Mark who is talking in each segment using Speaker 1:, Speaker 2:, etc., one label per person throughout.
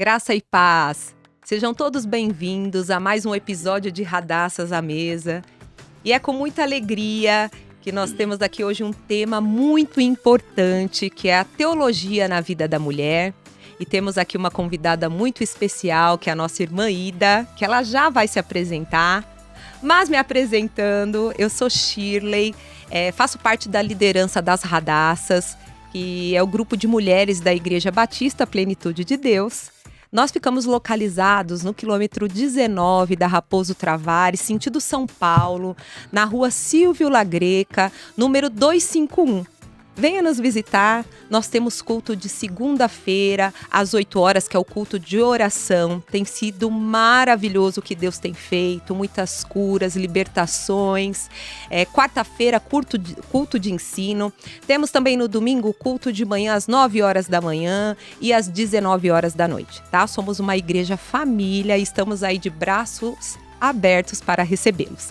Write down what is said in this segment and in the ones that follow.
Speaker 1: Graça e paz. Sejam todos bem-vindos a mais um episódio de Radaças à Mesa. E é com muita alegria que nós temos aqui hoje um tema muito importante, que é a teologia na vida da mulher. E temos aqui uma convidada muito especial, que é a nossa irmã Ida, que ela já vai se apresentar. Mas me apresentando, eu sou Shirley, faço parte da liderança das Radaças, que é o grupo de mulheres da Igreja Batista Plenitude de Deus. Nós ficamos localizados no quilômetro 19 da Raposo Travares, sentido São Paulo, na rua Silvio Lagreca, número 251. Venha nos visitar, nós temos culto de segunda-feira, às 8 horas, que é o culto de oração. Tem sido maravilhoso o que Deus tem feito, muitas curas, libertações. Quarta-feira, culto de ensino. Temos também no domingo, culto de manhã às 9 horas da manhã e às 19 horas da noite, tá? Somos uma igreja família e estamos aí de braços abertos para recebê-los.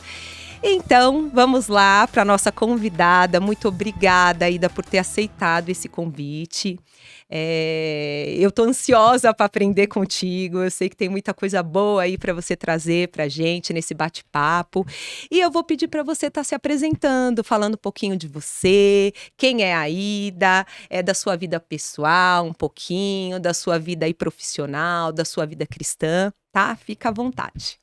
Speaker 1: Então, vamos lá para a nossa convidada. Muito obrigada, Ida, por ter aceitado esse convite. Eu estou ansiosa para aprender contigo. Eu sei que tem muita coisa boa aí para você trazer para a gente nesse bate-papo. E eu vou pedir para você estar se apresentando, falando um pouquinho de você, quem é a Ida, da sua vida pessoal, um pouquinho, da sua vida aí profissional, da sua vida cristã, tá? Fica à vontade.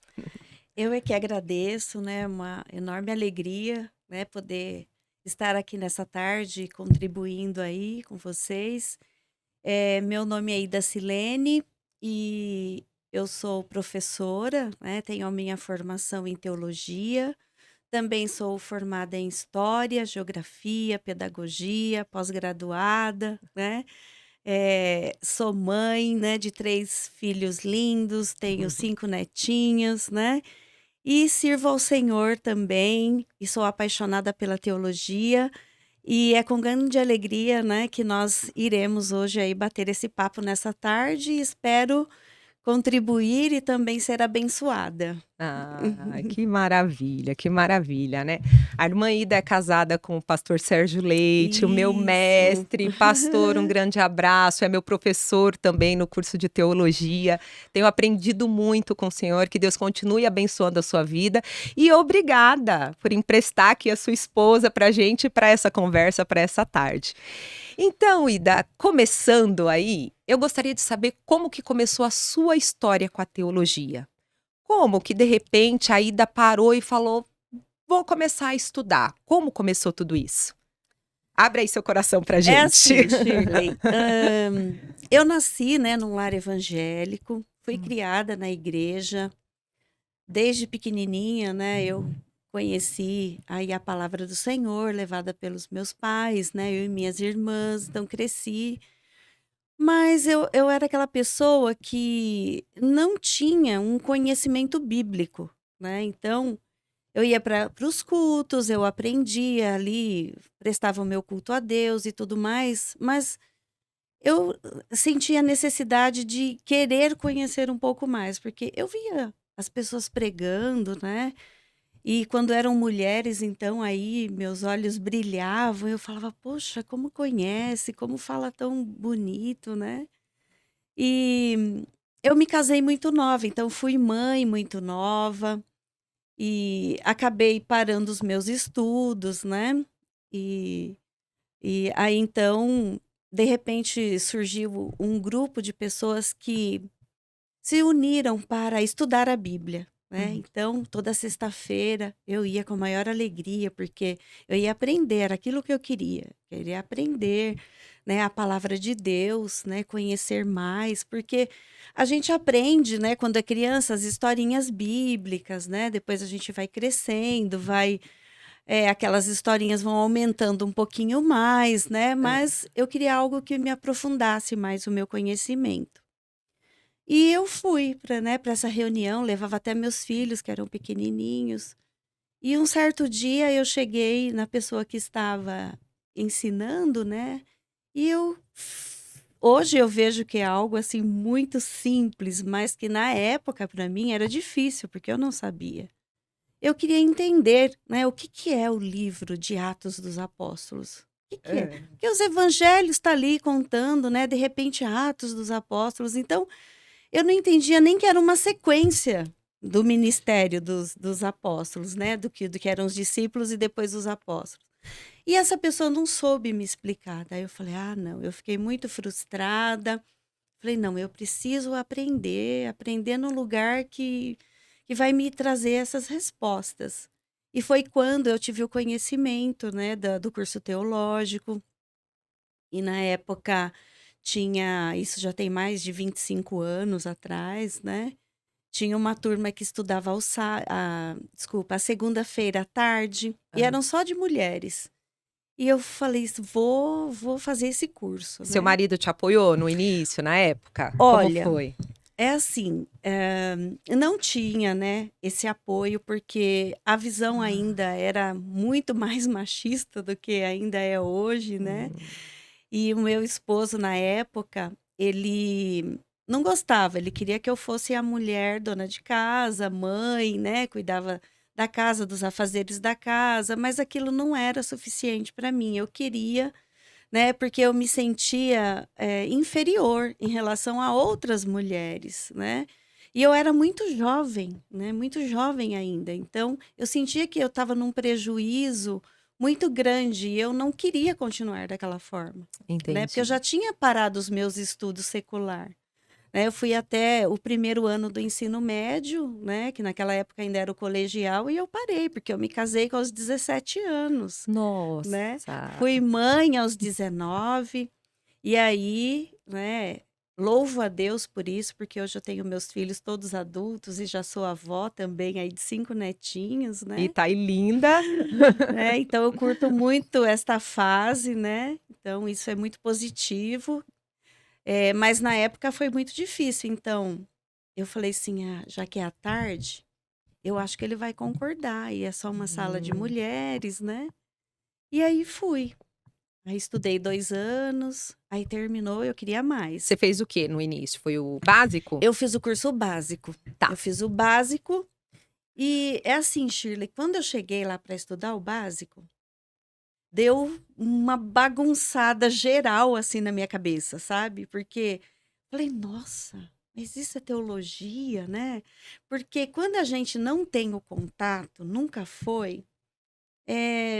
Speaker 2: Eu é que agradeço, né? Uma enorme alegria, né? Poder estar aqui nessa tarde contribuindo aí com vocês. Meu nome é Ida Silene e eu sou professora, né? Tenho a minha formação em teologia. Também sou formada em história, geografia, pedagogia, pós-graduada, né? Sou mãe, né? De 3 filhos lindos, tenho 5 netinhos, né? E sirvo ao Senhor também, e sou apaixonada pela teologia, e é com grande alegria, né, que nós iremos hoje aí bater esse papo nessa tarde e espero contribuir e também ser abençoada.
Speaker 1: Que maravilha, né? A irmã Ida é casada com o pastor Sérgio Leite, o meu
Speaker 2: Isso.
Speaker 1: mestre, pastor, um grande abraço, é meu professor também no curso de teologia. Tenho aprendido muito com o Senhor, que Deus continue abençoando a sua vida. E obrigada por emprestar aqui a sua esposa pra gente, para essa conversa, para essa tarde. Então, Ida, começando aí, eu gostaria de saber como que começou a sua história com a teologia. Como que de repente a Ida parou e falou: "Vou começar a estudar"? Como começou tudo isso? Abre aí seu coração pra
Speaker 2: É
Speaker 1: gente.
Speaker 2: assim, Shirley, eu nasci, né, num lar evangélico, fui
Speaker 1: Hum.
Speaker 2: criada na igreja. Desde pequenininha, né, eu conheci aí a palavra do Senhor, levada pelos meus pais, né, eu e minhas irmãs, então cresci. Mas eu era aquela pessoa que não tinha um conhecimento bíblico, né, então eu ia para os cultos, eu aprendia ali, prestava o meu culto a Deus e tudo mais, mas eu sentia a necessidade de querer conhecer um pouco mais, porque eu via as pessoas pregando, né, e quando eram mulheres, então, aí meus olhos brilhavam, eu falava: "Poxa, como conhece, como fala tão bonito", né. E eu me casei muito nova, então fui mãe muito nova, e acabei parando os meus estudos, né. E e aí, então, de repente surgiu um grupo de pessoas que se uniram para estudar a Bíblia, né.
Speaker 1: Uhum.
Speaker 2: Então, toda sexta-feira eu ia com a maior alegria, porque eu ia aprender aquilo que eu queria aprender, né, a palavra de Deus, né, conhecer mais, porque a gente aprende, né, quando é criança, as historinhas bíblicas, né, depois a gente vai crescendo, aquelas historinhas vão aumentando um pouquinho mais, né,
Speaker 1: É.
Speaker 2: mas eu queria algo que me aprofundasse mais o meu conhecimento. E eu fui para, né, para essa reunião, levava até meus filhos, que eram pequenininhos. E um certo dia eu cheguei na pessoa que estava ensinando, né, e hoje eu vejo que é algo, assim, muito simples, mas que na época para mim era difícil, porque eu não sabia. Eu queria entender, né, o que que é o livro de Atos dos Apóstolos. O que que é? Porque os evangelhos tá ali contando, né, de repente Atos dos Apóstolos, então eu não entendia nem que era uma sequência do ministério dos apóstolos, né? Do que eram os discípulos e depois os apóstolos. E essa pessoa não soube me explicar. Daí eu falei, ah, não, eu fiquei muito frustrada. Falei, não, eu preciso aprender num lugar que vai me trazer essas respostas. E foi quando eu tive o conhecimento, né, do curso teológico. E na época tinha, isso já tem mais de 25 anos atrás, né? Tinha uma turma que estudava desculpa, a segunda-feira à tarde, e
Speaker 1: Ah.
Speaker 2: eram só de mulheres. E eu falei, vou fazer esse curso,
Speaker 1: Seu
Speaker 2: né?
Speaker 1: marido te apoiou no início, na época? Como
Speaker 2: Olha,
Speaker 1: foi?
Speaker 2: é assim, não tinha, né, esse apoio, porque a visão ainda era muito mais machista do que ainda é hoje, né?
Speaker 1: Hum.
Speaker 2: E o meu esposo, na época, ele não gostava, ele queria que eu fosse a mulher dona de casa, mãe, né, cuidava da casa, dos afazeres da casa, mas aquilo não era suficiente para mim. Eu queria, né, porque eu me sentia inferior em relação a outras mulheres, né? E eu era muito jovem, né? Muito jovem ainda. Então, eu sentia que eu estava num prejuízo muito grande e eu não queria continuar daquela forma, né? Porque eu
Speaker 1: Entendi.
Speaker 2: já tinha parado os meus estudos secular, né? Eu fui até o primeiro ano do ensino médio, né? Que naquela época ainda era o colegial, e eu parei, porque eu me casei aos 17 anos, né?
Speaker 1: Nossa.
Speaker 2: Fui mãe aos 19, e aí, né, louvo a Deus por isso, porque hoje eu tenho meus filhos todos adultos e já sou avó também aí de 5 netinhos,
Speaker 1: E
Speaker 2: né?
Speaker 1: tá aí linda.
Speaker 2: Então eu curto muito esta fase, né? Então isso é muito positivo, mas na época foi muito difícil, então eu falei assim: "Ah, já que é à tarde, eu acho que ele vai concordar, e é só uma sala de
Speaker 1: Hum.
Speaker 2: mulheres, né?". E aí fui. Aí estudei 2 anos, aí terminou, eu queria mais.
Speaker 1: Você fez o quê no início? Foi o básico?
Speaker 2: Eu fiz o curso básico.
Speaker 1: Tá.
Speaker 2: Eu fiz o básico e é assim, Shirley, quando eu cheguei lá para estudar o básico, deu uma bagunçada geral, assim, na minha cabeça, sabe? Porque falei: "Nossa, mas isso é teologia, né?". Porque quando a gente não tem o contato, nunca foi,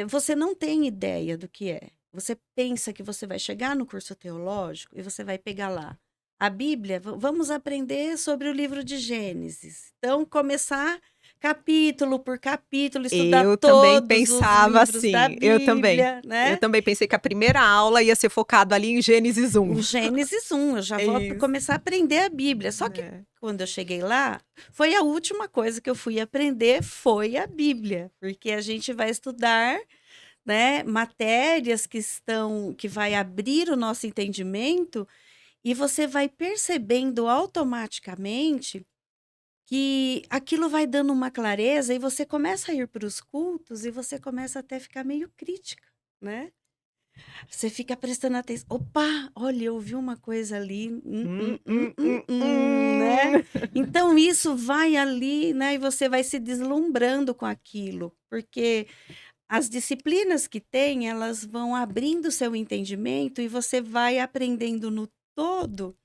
Speaker 2: você não tem ideia do que é. Você pensa que você vai chegar no curso teológico e você vai pegar lá a Bíblia, vamos aprender sobre o livro de Gênesis. Então, começar capítulo por capítulo, estudar
Speaker 1: Eu também
Speaker 2: todos os
Speaker 1: pensava
Speaker 2: livros da
Speaker 1: assim, eu também.
Speaker 2: Bíblia,
Speaker 1: Eu
Speaker 2: né?
Speaker 1: também pensei que a primeira aula ia ser focado ali em Gênesis 1.
Speaker 2: O Gênesis 1, eu já
Speaker 1: É
Speaker 2: vou
Speaker 1: isso.
Speaker 2: começar a aprender a Bíblia. Só que
Speaker 1: É.
Speaker 2: quando eu cheguei lá, foi a última coisa que eu fui aprender, foi a Bíblia, porque a gente vai estudar, né, matérias que vai abrir o nosso entendimento, e você vai percebendo automaticamente que aquilo vai dando uma clareza, e você começa a ir para os cultos e você começa até a ficar meio crítica, né? Você fica prestando atenção. Opa, olha, eu ouvi uma coisa ali,
Speaker 1: Hum, hum, hum,
Speaker 2: né?
Speaker 1: hum.
Speaker 2: Então isso vai ali, né? E você vai se deslumbrando com aquilo, porque as disciplinas que tem, elas vão abrindo seu entendimento e você vai aprendendo no todo.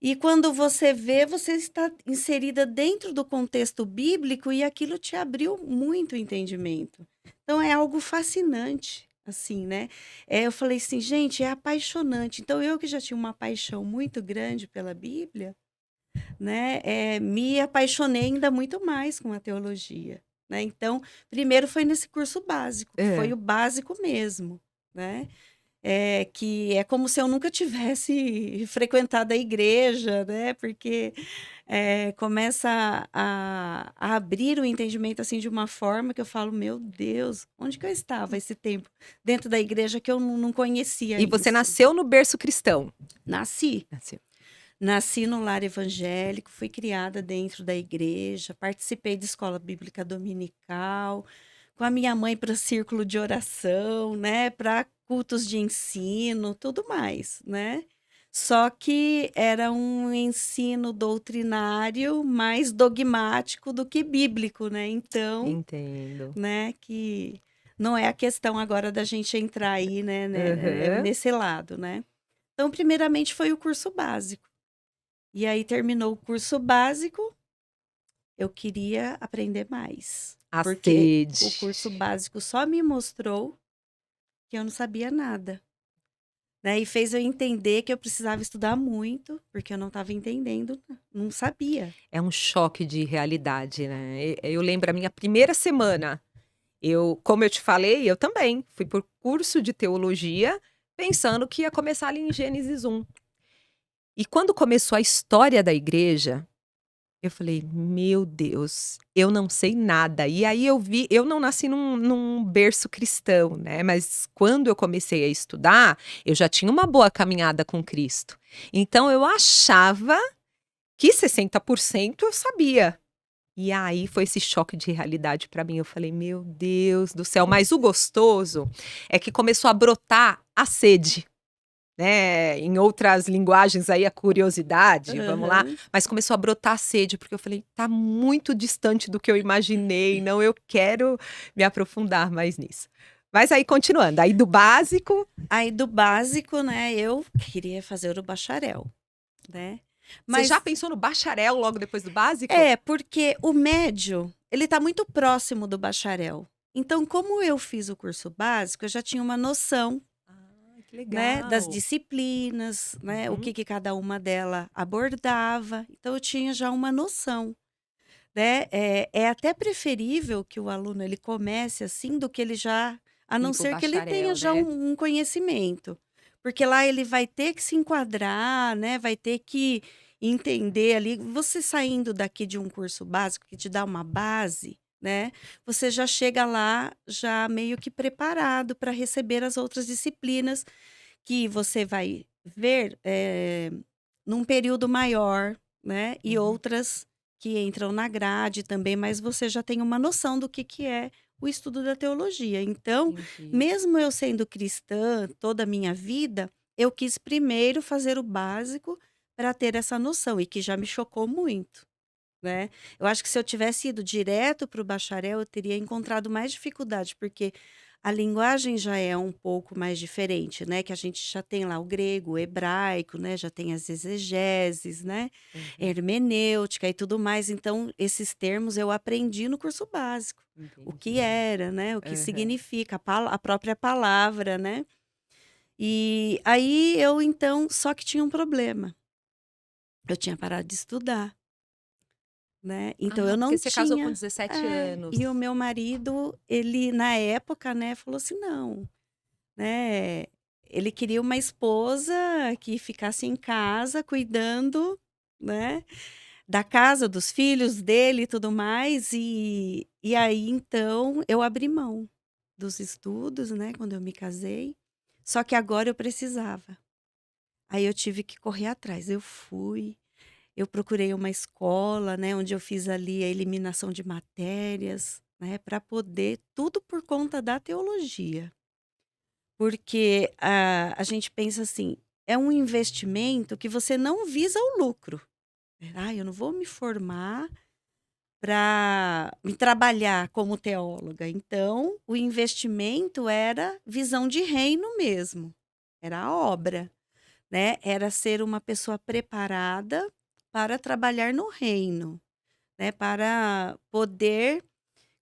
Speaker 2: E quando você vê, você está inserida dentro do contexto bíblico e aquilo te abriu muito o entendimento. Então é algo fascinante, assim, né? Eu falei assim, gente, é apaixonante. Então eu que já tinha uma paixão muito grande pela Bíblia, né? Me apaixonei ainda muito mais com a teologia, né? Então, primeiro foi nesse curso básico, que foi
Speaker 1: É.
Speaker 2: o básico mesmo, né? Que é como se eu nunca tivesse frequentado a igreja, né? Porque começa a abrir o entendimento assim de uma forma que eu falo, meu Deus, onde que eu estava esse tempo dentro da igreja que eu não conhecia
Speaker 1: E você
Speaker 2: isso?
Speaker 1: nasceu no berço cristão?
Speaker 2: Nasci.
Speaker 1: Nasceu.
Speaker 2: Nasci no lar evangélico, fui criada dentro da igreja, participei de escola bíblica dominical, com a minha mãe para círculo de oração, né, para cultos de ensino, tudo mais, né? Só que era um ensino doutrinário mais dogmático do que bíblico, né? Então,
Speaker 1: Entendo.
Speaker 2: né, que não é a questão agora da gente entrar aí, né,
Speaker 1: Aham.
Speaker 2: nesse lado, né? Então, primeiramente foi o curso básico. E aí terminou o curso básico, eu queria aprender mais.
Speaker 1: A
Speaker 2: Porque
Speaker 1: sede.
Speaker 2: o curso básico só me mostrou que eu não sabia nada, né? E fez eu entender que eu precisava estudar muito, porque eu não estava entendendo, não sabia.
Speaker 1: É um choque de realidade, né. Eu lembro a minha primeira semana, como eu te falei, eu também fui por curso de teologia, pensando que ia começar ali em Gênesis 1. E quando começou a história da igreja, eu falei: "Meu Deus, eu não sei nada". E aí eu não nasci num berço cristão, né, mas quando eu comecei a estudar, eu já tinha uma boa caminhada com Cristo. Então eu achava que 60% eu sabia. E aí foi esse choque de realidade para mim, eu falei: "Meu Deus do céu". Mas o gostoso é que começou a brotar a sede. Né, em outras linguagens aí a curiosidade, vamos lá,
Speaker 2: Aham.
Speaker 1: mas começou a brotar a sede, porque eu falei: "Tá muito distante do que eu imaginei, não, eu quero me aprofundar mais nisso". Mas aí continuando, aí do básico,
Speaker 2: Aí do básico, né, eu queria fazer o bacharel, né.
Speaker 1: você já
Speaker 2: Mas
Speaker 1: pensou no bacharel logo depois do básico?
Speaker 2: é, porque o médio, ele tá muito próximo do bacharel. Então, como eu fiz o curso básico, eu já tinha uma noção,
Speaker 1: Ah, que
Speaker 2: né, das
Speaker 1: legal.
Speaker 2: disciplinas, né, o
Speaker 1: Uhum.
Speaker 2: que cada uma dela abordava. Então eu tinha já uma noção, né. É até preferível que o aluno ele comece assim do que ele já a
Speaker 1: Ir
Speaker 2: não
Speaker 1: para o
Speaker 2: ser que ele tenha
Speaker 1: bacharel,
Speaker 2: já
Speaker 1: né.
Speaker 2: um conhecimento. Porque lá ele vai ter que se enquadrar, né, vai ter que entender ali você saindo daqui de um curso básico que te dá uma base, né, você já chega lá já meio que preparado para receber as outras disciplinas que você vai ver, num período maior, né, e
Speaker 1: Uhum.
Speaker 2: outras que entram na grade também, mas você já tem uma noção do que é o estudo da teologia. Então,
Speaker 1: Entendi.
Speaker 2: mesmo eu sendo cristã toda a minha vida, eu quis primeiro fazer o básico para ter essa noção e que já me chocou muito, né. Eu acho que se eu tivesse ido direto para o bacharel, eu teria encontrado mais dificuldade, porque a linguagem já é um pouco mais diferente, né, que a gente já tem lá o grego, o hebraico, né, já tem as exegeses, né,
Speaker 1: Uhum.
Speaker 2: hermenêutica e tudo mais. Então, esses termos eu aprendi no curso básico. O que
Speaker 1: Entendi.
Speaker 2: era, né, o que
Speaker 1: Aham.
Speaker 2: significa, a própria palavra, né. E aí eu então só que tinha um problema, eu tinha parado de estudar. Né, então
Speaker 1: Ah,
Speaker 2: eu
Speaker 1: porque
Speaker 2: não
Speaker 1: você casou com
Speaker 2: tinha
Speaker 1: 17 anos.
Speaker 2: e o meu marido, ele na época, né, falou assim: "Não", né, ele queria uma esposa que ficasse em casa cuidando, né, da casa, dos filhos dele e tudo mais, e aí então eu abri mão dos estudos, né, quando eu me casei, só que agora eu precisava. Aí eu tive que correr atrás, eu procurei uma escola, né, onde eu fiz ali a eliminação de matérias, né, para poder tudo por conta da teologia. Porque a gente pensa assim, é um investimento que você não visa o lucro. Eu não vou me formar para me trabalhar como teóloga". Então, o investimento era visão de reino mesmo, era a obra, né, era ser uma pessoa preparada para trabalhar no reino. Né, para poder,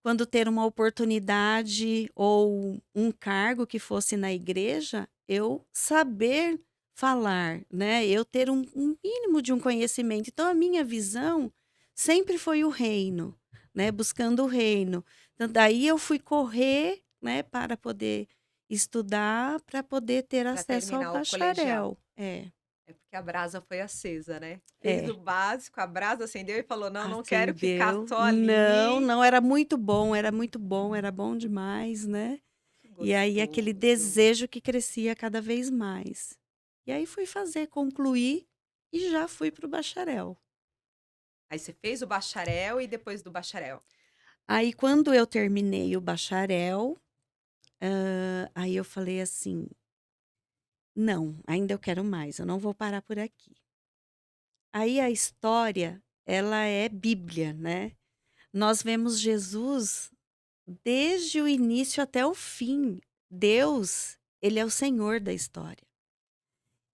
Speaker 2: quando ter uma oportunidade ou um cargo que fosse na igreja, eu saber falar, né, eu ter um mínimo de um conhecimento. Então a minha visão sempre foi o reino, né, buscando o reino. Então daí eu fui correr, né, para poder estudar, para poder ter
Speaker 1: Para
Speaker 2: acesso ao
Speaker 1: terminar o colegial.
Speaker 2: bacharel. É,
Speaker 1: É porque a brasa foi acesa, né. Fez o
Speaker 2: é.
Speaker 1: básico, a brasa acendeu e falou: "Não, não quero ficar
Speaker 2: Acendeu.
Speaker 1: só
Speaker 2: Não,
Speaker 1: ali".
Speaker 2: não, era muito bom, era muito bom, era bom demais, né.
Speaker 1: Que
Speaker 2: E aí aquele
Speaker 1: gostoso.
Speaker 2: desejo que crescia cada vez mais. E aí fui fazer, concluí e já fui para o bacharel.
Speaker 1: Aí você fez o bacharel e depois do bacharel?
Speaker 2: Aí quando eu terminei o bacharel, aí eu falei assim: "Não, ainda eu quero mais, eu não vou parar por aqui". Aí a história, ela é Bíblia, né. Nós vemos Jesus desde o início até o fim. Deus, ele é o Senhor da história.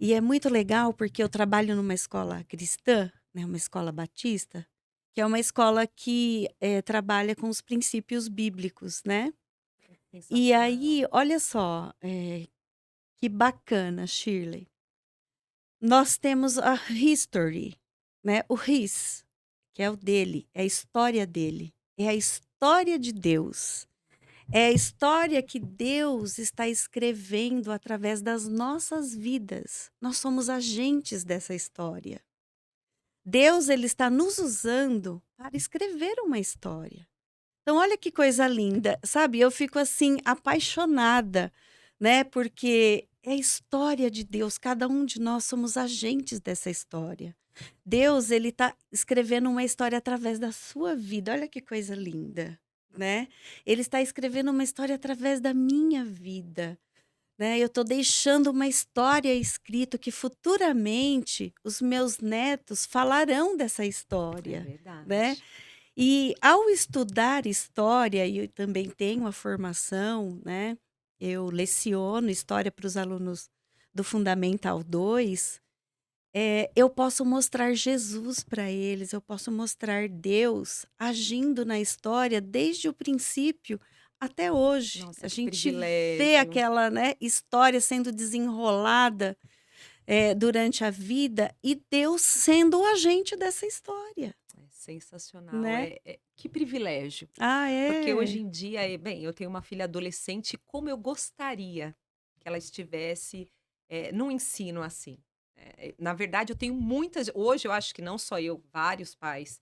Speaker 2: E é muito legal porque eu trabalho numa escola cristã, né, uma escola batista, que é uma escola que trabalha com os princípios bíblicos, né? E
Speaker 1: Sensacional.
Speaker 2: aí, olha só, que bacana, Shirley. Nós temos a history, né? O his, que é o dele, é a história dele, é a história de Deus. É a história que Deus está escrevendo através das nossas vidas. Nós somos agentes dessa história. Deus ele está nos usando para escrever uma história. Então olha que coisa linda, sabe? Eu fico assim apaixonada, né? Porque é a história de Deus, cada um de nós somos agentes dessa história. Deus ele está escrevendo uma história através da sua vida. Olha que coisa linda, né? Ele está escrevendo uma história através da minha vida, né? Eu estou deixando uma história escrita que futuramente os meus netos falarão dessa
Speaker 1: É
Speaker 2: história, né?
Speaker 1: verdade.
Speaker 2: E ao estudar história, e eu também tenho a formação, né? Eu leciono história para os alunos do Fundamental 2. Eu posso mostrar Jesus para eles, eu posso mostrar Deus agindo na história desde o princípio até hoje.
Speaker 1: Nossa,
Speaker 2: A
Speaker 1: que
Speaker 2: gente vê
Speaker 1: privilégio.
Speaker 2: aquela, né, história sendo desenrolada durante a vida e Deus sendo o agente dessa história,
Speaker 1: É sensacional.
Speaker 2: né?
Speaker 1: Que privilégio.
Speaker 2: Ah,
Speaker 1: Porque hoje
Speaker 2: é.
Speaker 1: em dia, bem, eu tenho uma filha adolescente, como eu gostaria que ela estivesse num ensino assim. Na verdade, eu tenho muitas. Hoje, eu acho que não só eu, vários pais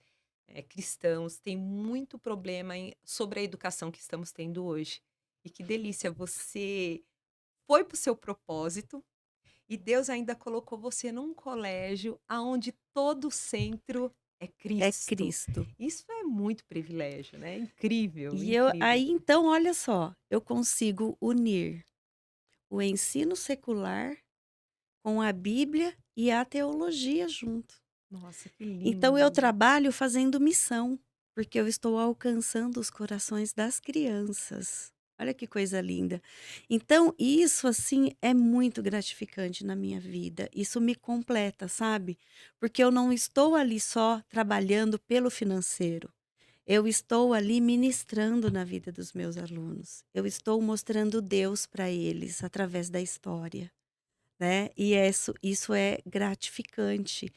Speaker 1: cristãos têm muito problema sobre a educação que estamos tendo hoje. E que delícia, você foi para o seu propósito e Deus ainda colocou você num colégio aonde todo o centro é
Speaker 2: É
Speaker 1: Cristo.
Speaker 2: Cristo.
Speaker 1: Isso é muito privilégio, né? Incrível,
Speaker 2: E eu
Speaker 1: incrível.
Speaker 2: aí então, olha só, eu consigo unir o ensino secular com a Bíblia e a teologia junto.
Speaker 1: Nossa, que
Speaker 2: Então eu
Speaker 1: lindo.
Speaker 2: trabalho fazendo missão, porque eu estou alcançando os corações das crianças. Olha que coisa linda. Então isso, assim, é muito gratificante na minha vida. Isso me completa, sabe? Porque eu não estou ali só trabalhando pelo financeiro. Eu estou ali ministrando na vida dos meus alunos. Eu estou mostrando Deus para eles através da história, né? E isso é gratificante,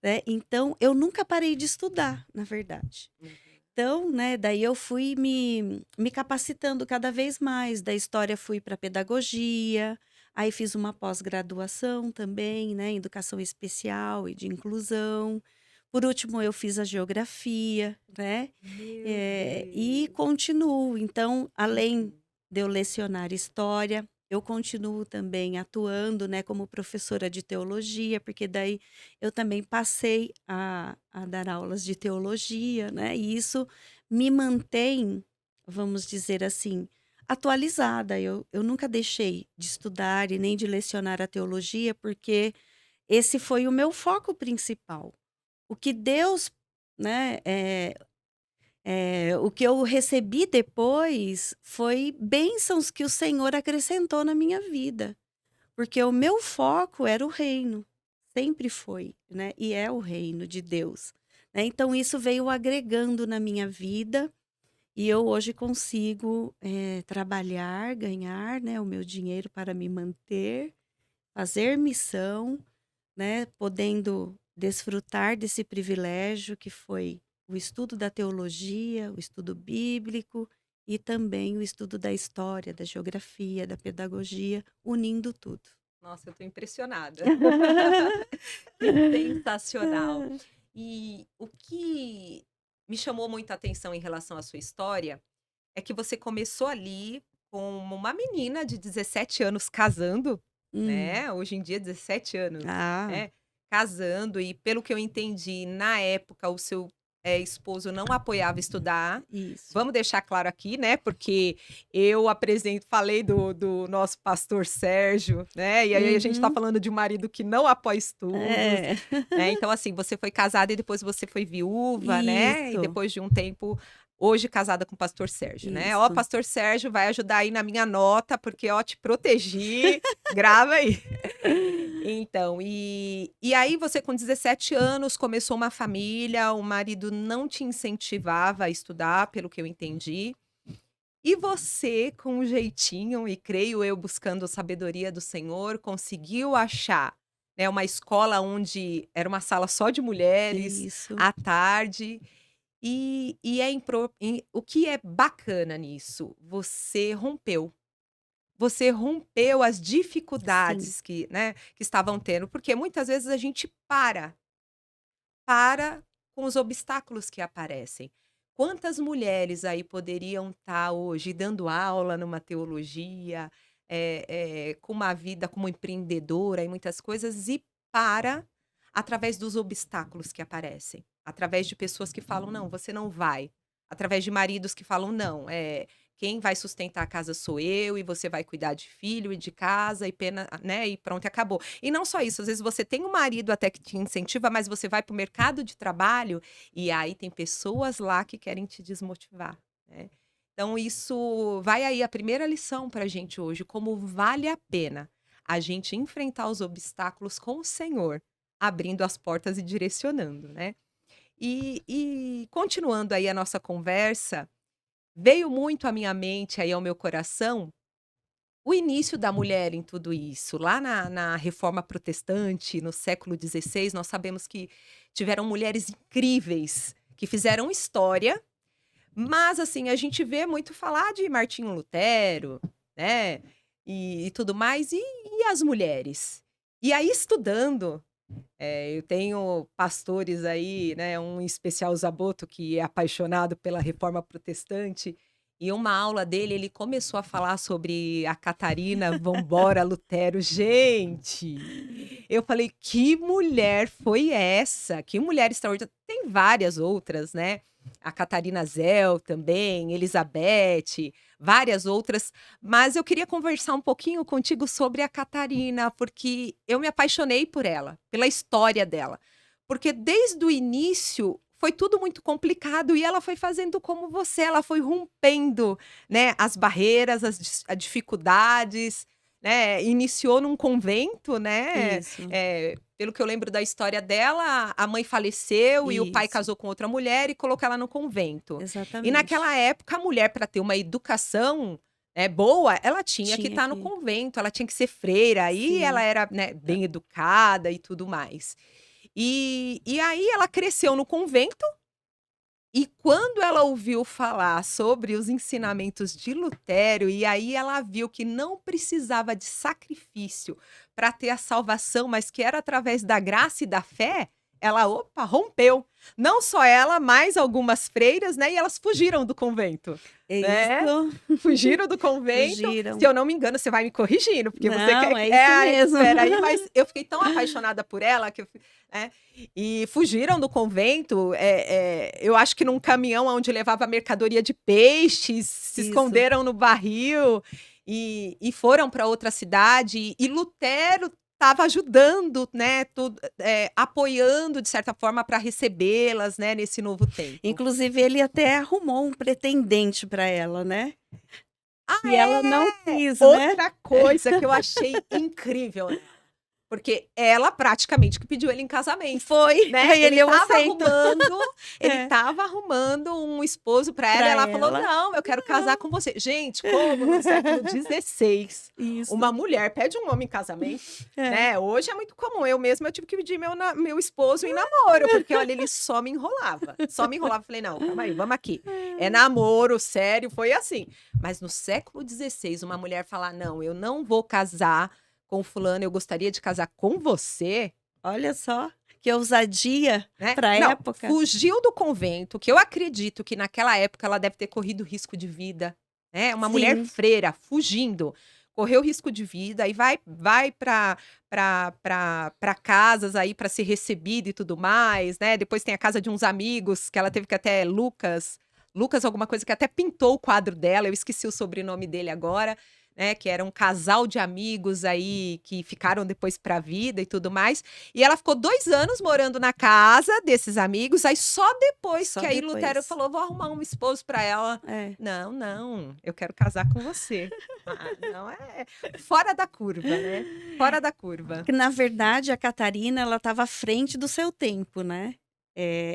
Speaker 2: né? Então, eu nunca parei de estudar, na verdade.
Speaker 1: Uhum.
Speaker 2: Então, né, daí eu fui me capacitando cada vez mais. Da história fui para pedagogia, aí fiz uma pós-graduação também, né, em educação especial e de inclusão. Por último, eu fiz a geografia, né,
Speaker 1: Meu
Speaker 2: e
Speaker 1: Deus.
Speaker 2: continuo. Então, além
Speaker 1: Uhum.
Speaker 2: de eu lecionar história, eu continuo também atuando, né, como professora de teologia, porque daí eu também passei a dar aulas de teologia, né, e isso me mantém, vamos dizer assim, atualizada. Eu nunca deixei de estudar e nem de lecionar a teologia, porque esse foi o meu foco principal. O que Deus, né, o que eu recebi depois foi bênçãos que o Senhor acrescentou na minha vida, porque o meu foco era o reino, sempre foi, né, e é o reino de Deus, né. Então isso veio agregando na minha vida, e eu hoje consigo, trabalhar, ganhar, né, o meu dinheiro para me manter, fazer missão, né, podendo desfrutar desse privilégio que foi o estudo da teologia, o estudo bíblico e também o estudo da história, da geografia, da pedagogia, unindo tudo.
Speaker 1: Nossa, eu tô impressionada. Que sensacional. E o que me chamou muita atenção em relação à sua história é que você começou ali como uma menina de 17 anos casando,
Speaker 2: Hum.
Speaker 1: né, hoje em dia 17 anos,
Speaker 2: Ah,
Speaker 1: né, casando e pelo que eu entendi, na época o seu, esposo não apoiava estudar.
Speaker 2: isso.
Speaker 1: Vamos deixar claro aqui, né, porque eu falei do nosso pastor Sérgio, né, e aí a gente tá
Speaker 2: Uhum.
Speaker 1: falando de um marido que não apoia estudos,
Speaker 2: É.
Speaker 1: né, então assim, você foi casada e depois você foi viúva, né, e
Speaker 2: Isso,
Speaker 1: depois de um tempo hoje casada com o pastor Sérgio, né. Ó,
Speaker 2: isso.
Speaker 1: pastor Sérgio vai ajudar aí na minha nota, porque ó, te protegi, grava aí. Então, e aí você com 17 anos começou uma família, o marido não te incentivava a estudar, pelo que eu entendi. E você, com um jeitinho, e creio eu buscando a sabedoria do Senhor, conseguiu achar, né, uma escola onde era uma sala só de mulheres,
Speaker 2: Isso.
Speaker 1: à tarde. E o que é bacana nisso? Você rompeu as
Speaker 2: Sim,
Speaker 1: dificuldades que, né, que estavam tendo, porque muitas vezes a gente para com os obstáculos que aparecem. Quantas mulheres aí poderiam estar hoje dando aula numa teologia, com uma vida como empreendedora e muitas coisas, e para através dos obstáculos que aparecem, através de pessoas que falam: "Não, você não vai", através de maridos que falam: "Não, quem vai sustentar a casa sou eu e você vai cuidar de filho e de casa e pena", né, e pronto e acabou. E não só isso, às vezes você tem um marido até que te incentiva, mas você vai para o mercado de trabalho e aí tem pessoas lá que querem te desmotivar, né. Então isso vai aí a primeira lição para a gente hoje, como vale a pena a gente enfrentar os obstáculos com o Senhor, abrindo as portas e direcionando, né. E continuando aí a nossa conversa, veio muito à minha mente, aí ao meu coração, o início da mulher em tudo isso. Lá na Reforma Protestante, no século XVI, nós sabemos que tiveram mulheres incríveis que fizeram história, mas assim, a gente vê muito falar de Martinho Lutero, né, e tudo mais, e as mulheres? E aí estudando, eu tenho pastores aí, né, um em especial o Zaboto, que é apaixonado pela Reforma Protestante, e uma aula dele, ele começou a falar sobre a Catarina Vambora Lutero. Gente, eu falei: "Que mulher foi essa? Que mulher extraordinária". Tem várias outras, né, a Catarina Zell também, Elizabeth, várias outras, mas eu queria conversar um pouquinho contigo sobre a Catarina, porque eu me apaixonei por ela, pela história dela. Porque desde o início foi tudo muito complicado e ela foi fazendo como você, ela foi rompendo, né, as barreiras, as dificuldades, né, iniciou num convento, né,
Speaker 2: isso,
Speaker 1: pelo que eu lembro da história dela, a mãe faleceu e o pai
Speaker 2: isso,
Speaker 1: casou com outra mulher e colocou ela no convento. E
Speaker 2: exatamente.
Speaker 1: naquela época a mulher para ter uma educação, boa, ela tinha que
Speaker 2: Tinha
Speaker 1: estar no
Speaker 2: que
Speaker 1: convento, ela tinha que ser freira, aí ela
Speaker 2: sim,
Speaker 1: era, né,
Speaker 2: a
Speaker 1: bem educada e tudo mais. E aí ela cresceu no convento, e quando ela ouviu falar sobre os ensinamentos de Lutero, e aí ela viu que não precisava de sacrifício para ter a salvação, mas que era através da graça e da fé, ela, opa, rompeu. Não só ela, mas algumas freiras, né, e elas fugiram do convento,
Speaker 2: é
Speaker 1: né.
Speaker 2: isso,
Speaker 1: Fugiram do convento, se
Speaker 2: fugiram.
Speaker 1: eu não me engano, você vai me corrigindo, porque você
Speaker 2: Não,
Speaker 1: quer
Speaker 2: é
Speaker 1: que
Speaker 2: isso mesmo.
Speaker 1: espera aí, mas eu fiquei tão apaixonada por ela que né, e fugiram do convento, eu acho que num caminhão onde levava mercadoria de peixes, se
Speaker 2: Isso.
Speaker 1: esconderam no barril e foram para outra cidade, e Lutero estava ajudando, né, tudo, apoiando de certa forma para recebê-las, né, nesse novo tempo.
Speaker 2: Inclusive ele até arrumou um pretendente para ela, né,
Speaker 1: Ah,
Speaker 2: e ela não
Speaker 1: é!
Speaker 2: quis, né.
Speaker 1: Outra coisa que eu achei incrível nela, porque ela praticamente que pediu ele em casamento,
Speaker 2: Foi,
Speaker 1: né.
Speaker 2: aí ele: "Eu aceito".
Speaker 1: Ele
Speaker 2: É,
Speaker 1: estava arrumando um esposo para ela e
Speaker 2: pra
Speaker 1: ela falou:
Speaker 2: ela.
Speaker 1: "Não, eu quero casar
Speaker 2: Não.
Speaker 1: com você". Gente, como no século XVI uma
Speaker 2: Isso.
Speaker 1: mulher pede um homem em casamento,
Speaker 2: É.
Speaker 1: né. Hoje é muito comum, eu mesma eu tive que pedir meu esposo em namoro, porque olha, ele só me enrolava, só me enrolava. Falei: "Não, calma aí, vamos aqui, é namoro sério", foi assim. Mas no século XVI uma mulher falar: "Não, eu não vou casar com fulano, eu gostaria de casar com você",
Speaker 2: Olha só, que ousadia
Speaker 1: né.
Speaker 2: pra
Speaker 1: Não,
Speaker 2: época.
Speaker 1: fugiu do convento, que eu acredito que naquela época ela deve ter corrido risco de vida, né, uma mulher
Speaker 2: Sim,
Speaker 1: freira fugindo, correu risco de vida e vai para casas aí para ser recebida e tudo mais, né. Depois tem a casa de uns amigos que ela teve que até Lucas alguma coisa, que até pintou o quadro dela, eu esqueci o sobrenome dele agora, né, que era um casal de amigos aí que ficaram depois para a vida e tudo mais. E ela ficou 2 anos morando na casa desses amigos, aí só depois
Speaker 2: Só
Speaker 1: que aí Lutero
Speaker 2: depois.
Speaker 1: falou: "Vou arrumar um esposo para ela".
Speaker 2: É.
Speaker 1: "Não, não, eu quero casar com você". Ah, não, é fora da curva, né, fora da curva.
Speaker 2: Que na verdade a Catarina ela estava à frente do seu tempo, né.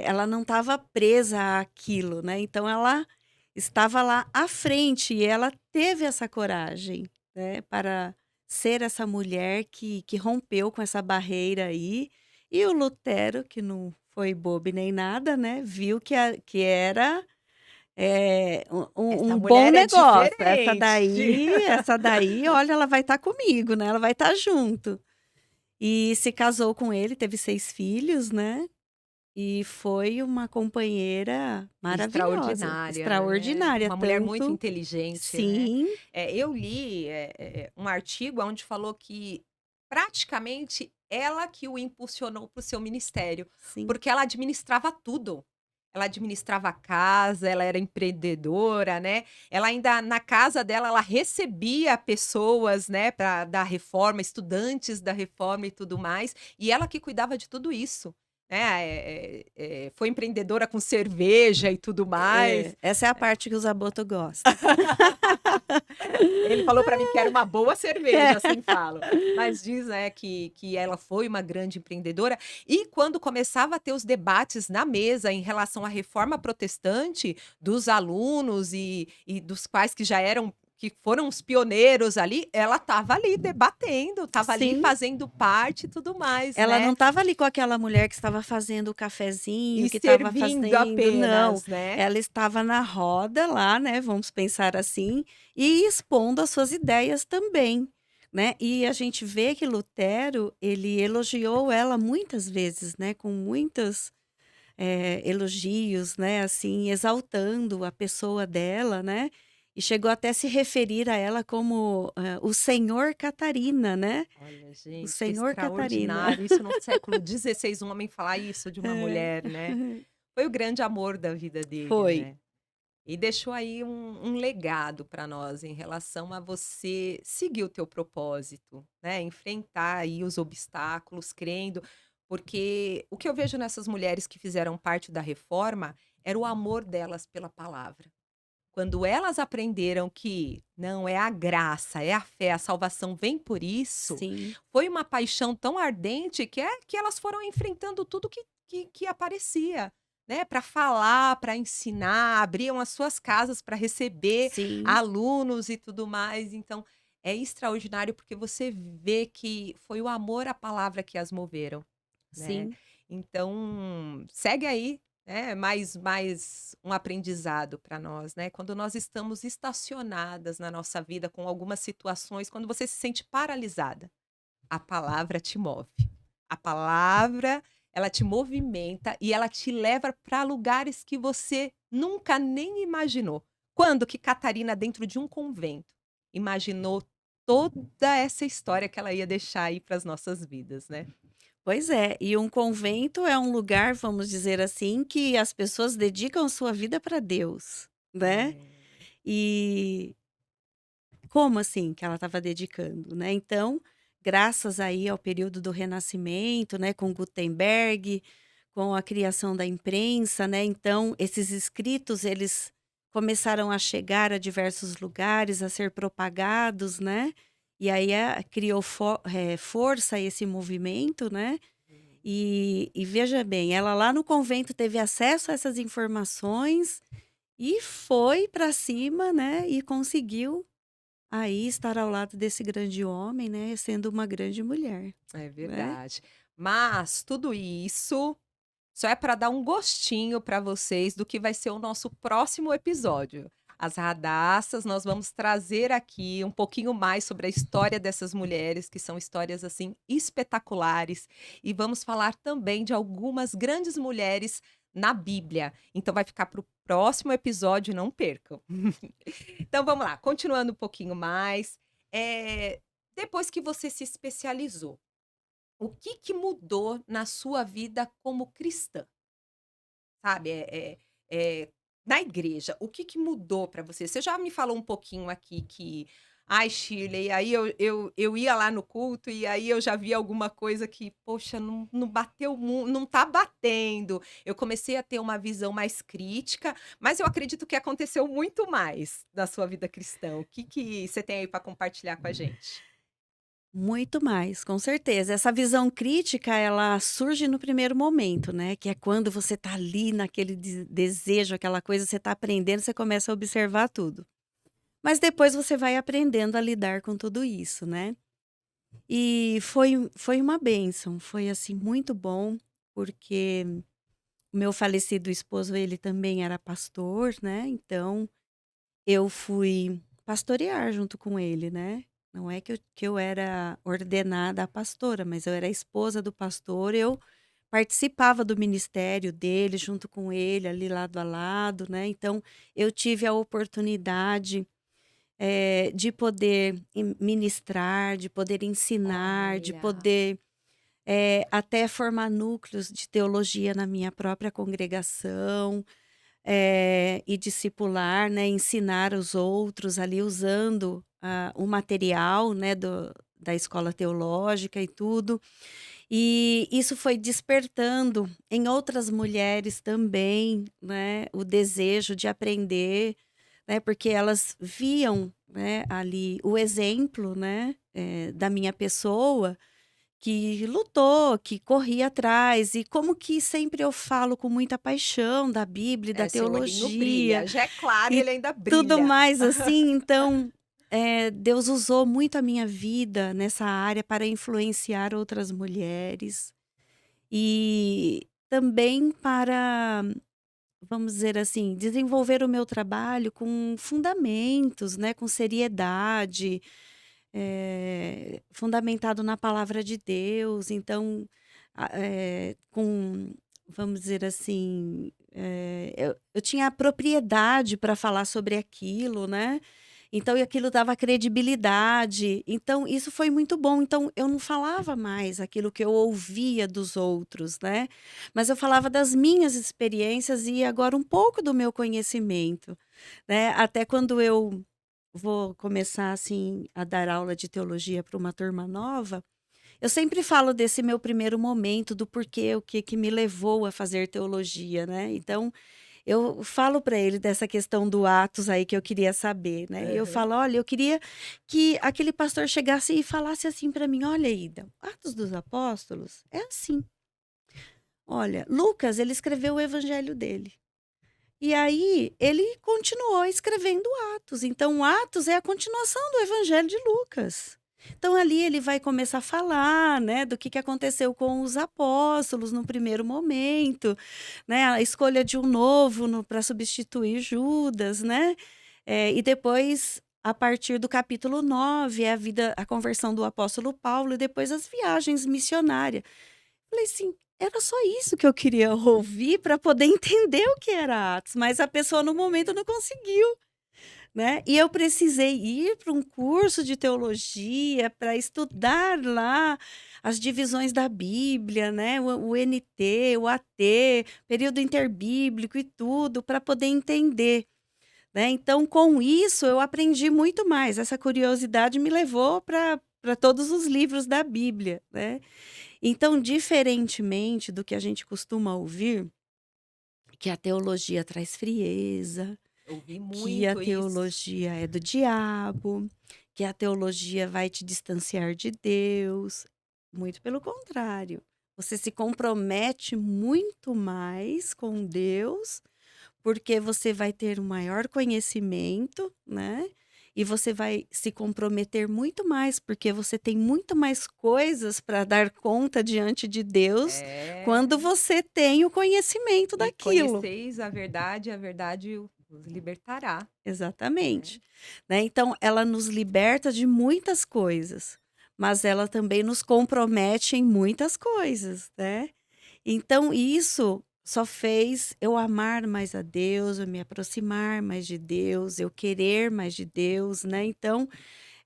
Speaker 2: Ela não estava presa àquilo, né, então ela estava lá à frente e ela teve essa coragem, né, para ser essa mulher que rompeu com essa barreira aí. E o Lutero, que não foi bobo nem nada, né, viu que era, um
Speaker 1: Essa
Speaker 2: bom
Speaker 1: mulher é
Speaker 2: negócio.
Speaker 1: diferente.
Speaker 2: Essa daí, olha, ela vai estar comigo, né, ela vai estar junto. E se casou com ele, teve 6 filhos, né, e foi uma companheira maravilhosa,
Speaker 1: Extraordinária, né,
Speaker 2: extraordinária,
Speaker 1: uma mulher muito
Speaker 2: tanto
Speaker 1: inteligente, né.
Speaker 2: sim,
Speaker 1: Eu li, um artigo onde falou que praticamente ela que o impulsionou para o seu ministério,
Speaker 2: sim,
Speaker 1: porque ela administrava tudo. Ela administrava a casa, ela era empreendedora, né, ela ainda na casa dela, ela recebia pessoas, né, da reforma, estudantes da reforma e tudo mais, e ela que cuidava de tudo isso, né, foi empreendedora com cerveja e tudo mais.
Speaker 2: essa é a parte que o Zaboto gosta.
Speaker 1: Ele falou pra mim que era uma boa cerveja,
Speaker 2: É.
Speaker 1: assim falo. Mas diz, né, que ela foi uma grande empreendedora e quando começava a ter os debates na mesa em relação à reforma protestante, dos alunos e dos quais que já eram que foram os pioneiros ali, ela estava ali debatendo, estava ali
Speaker 2: Sim,
Speaker 1: fazendo parte e tudo mais,
Speaker 2: ela não
Speaker 1: né.
Speaker 2: estava ali com aquela mulher que estava fazendo o cafezinho,
Speaker 1: E
Speaker 2: que estava
Speaker 1: servindo
Speaker 2: fazendo não,
Speaker 1: apenas, né.
Speaker 2: ela estava na roda lá, né, vamos pensar assim, e expondo as suas ideias também, né. E a gente vê que Lutero, ele elogiou ela muitas vezes, né, com muitos, elogios, né, assim, exaltando a pessoa dela, né, e chegou até a se referir a ela como, o senhor Catarina, né,
Speaker 1: Olha,
Speaker 2: o
Speaker 1: gente, que
Speaker 2: senhor Catarina.
Speaker 1: extraordinário isso no século XVI, um homem falar isso de uma
Speaker 2: É.
Speaker 1: mulher, né. Foi o grande amor da vida dele,
Speaker 2: Foi.
Speaker 1: né. E deixou aí um legado para nós em relação a você seguir o teu propósito, né, enfrentar aí os obstáculos crendo, porque o que eu vejo nessas mulheres que fizeram parte da reforma, era o amor delas pela palavra. Quando elas aprenderam que não é a graça, é a fé, a salvação vem por isso,
Speaker 2: Sim,
Speaker 1: foi uma paixão tão ardente que elas foram enfrentando tudo que aparecia, né, para falar, para ensinar, abriam as suas casas para receber
Speaker 2: sim,
Speaker 1: alunos e tudo mais. Então, é extraordinário porque você vê que foi o amor à palavra que as moveram, né.
Speaker 2: sim,
Speaker 1: Então, segue aí, né, mais um aprendizado para nós, né. Quando nós estamos estacionadas na nossa vida com algumas situações, quando você se sente paralisada, a palavra te move. A palavra, ela te movimenta e ela te leva para lugares que você nunca nem imaginou. Quando que Catarina, dentro de um convento, imaginou toda essa história que ela ia deixar aí para as nossas vidas, né.
Speaker 2: pois é. E um convento é um lugar, vamos dizer assim, que as pessoas dedicam sua vida para Deus, né.
Speaker 1: É.
Speaker 2: E como assim que ela estava dedicando, né. Então, graças aí ao período do Renascimento, né, com Gutenberg, com a criação da imprensa, né, então esses escritos eles começaram a chegar a diversos lugares, a ser propagados, né, e aí, criou força esse movimento, né. E veja bem, ela lá no convento teve acesso a essas informações e foi para cima, né, e conseguiu aí estar ao lado desse grande homem, né, sendo uma grande mulher,
Speaker 1: É
Speaker 2: né.
Speaker 1: verdade. Mas tudo isso só é para dar um gostinho para vocês do que vai ser o nosso próximo episódio. As Radaças, nós vamos trazer aqui um pouquinho mais sobre a história dessas mulheres, que são histórias assim espetaculares, e vamos falar também de algumas grandes mulheres na Bíblia. Então vai ficar para o próximo episódio, não percam. Então vamos lá, continuando um pouquinho mais. Depois que você se especializou, o que que mudou na sua vida como cristã? Sabe, na igreja, o que que mudou para você? Você já me falou um pouquinho aqui que Ai, Shirley, aí eu ia lá no culto e aí eu já via alguma coisa que, poxa, não bateu não tá batendo. Eu comecei a ter uma visão mais crítica, mas eu acredito que aconteceu muito mais na sua vida cristã. O que você tem aí para compartilhar com a gente?
Speaker 2: Muito mais, com certeza. Essa visão crítica, ela surge no primeiro momento, né, que é quando você tá ali naquele desejo, aquela coisa, você tá aprendendo, você começa a observar tudo. Mas depois você vai aprendendo a lidar com tudo isso, né. E foi uma bênção, foi, assim, muito bom, porque o meu falecido esposo, ele também era pastor, né, então eu fui pastorear junto com ele, né. Não é que eu era ordenada a pastora, mas eu era a esposa do pastor, eu participava do ministério dele junto com ele, ali lado a lado, né, então eu tive a oportunidade, de poder ministrar, de poder ensinar, de
Speaker 1: Olha.
Speaker 2: poder, até formar núcleos de teologia na minha própria congregação. E discipular, né, ensinar os outros ali usando, o material, né, da escola teológica e tudo. E isso foi despertando em outras mulheres também, né, o desejo de aprender, né, porque elas viam, né, ali o exemplo, né, da minha pessoa que lutou, que corria atrás, e como que sempre eu falo com muita paixão da Bíblia, e da
Speaker 1: É, seu olhinho
Speaker 2: teologia
Speaker 1: brilha, já é claro e
Speaker 2: e
Speaker 1: ele ainda
Speaker 2: tudo
Speaker 1: brilha.
Speaker 2: mais assim, então, Deus usou muito a minha vida nessa área para influenciar outras mulheres, e também para, vamos dizer assim, desenvolver o meu trabalho com fundamentos, né, com seriedade, fundamentado na palavra de Deus, então, com, vamos dizer assim, eu tinha a propriedade para falar sobre aquilo, né, então e aquilo dava credibilidade, então isso foi muito bom, então eu não falava mais aquilo que eu ouvia dos outros, né, mas eu falava das minhas experiências e agora um pouco do meu conhecimento, né, até quando eu vou começar, assim, a dar aula de teologia para uma turma nova, eu sempre falo desse meu primeiro momento, do porquê, o que que me levou a fazer teologia, né. Então, eu falo para ele dessa questão do Atos aí que eu queria saber, né. Eu
Speaker 1: Aham.
Speaker 2: falo: "Olha, eu queria que aquele pastor chegasse e falasse assim para mim: 'Olha, Ida, Atos dos Apóstolos é assim. Olha, Lucas, ele escreveu o evangelho dele. E aí, ele continuou escrevendo Atos, então Atos é a continuação do Evangelho de Lucas. Então ali ele vai começar a falar, né, do que aconteceu com os apóstolos no primeiro momento, né, a escolha de um novo para substituir Judas, né, e depois, a partir do capítulo 9 é a conversão do apóstolo Paulo e depois as viagens missionárias. Falei assim, era só isso que eu queria ouvir para poder entender o que era Atos, mas a pessoa no momento não conseguiu, né. E eu precisei ir para um curso de teologia para estudar lá as divisões da Bíblia, né, o NT, o AT, período interbíblico e tudo, para poder entender, né. Então com isso eu aprendi muito mais, essa curiosidade me levou para todos os livros da Bíblia, né. Então, diferentemente do que a gente costuma ouvir, que a teologia traz frieza,
Speaker 1: Ouvi
Speaker 2: que a
Speaker 1: muito isso.
Speaker 2: teologia é do diabo, que a teologia vai te distanciar de Deus, muito pelo contrário. Você se compromete muito mais com Deus, porque você vai ter um maior conhecimento, né, e você vai se comprometer muito mais, porque você tem muito mais coisas para dar conta diante de Deus, quando
Speaker 1: É.
Speaker 2: você tem o conhecimento
Speaker 1: E
Speaker 2: daquilo.
Speaker 1: conheceis a verdade os libertará, né.
Speaker 2: Exatamente, né, então ela nos liberta de muitas coisas, mas ela também nos compromete em muitas coisas, né. Então isso só fez eu amar mais a Deus, eu me aproximar mais de Deus, eu querer mais de Deus, né, então,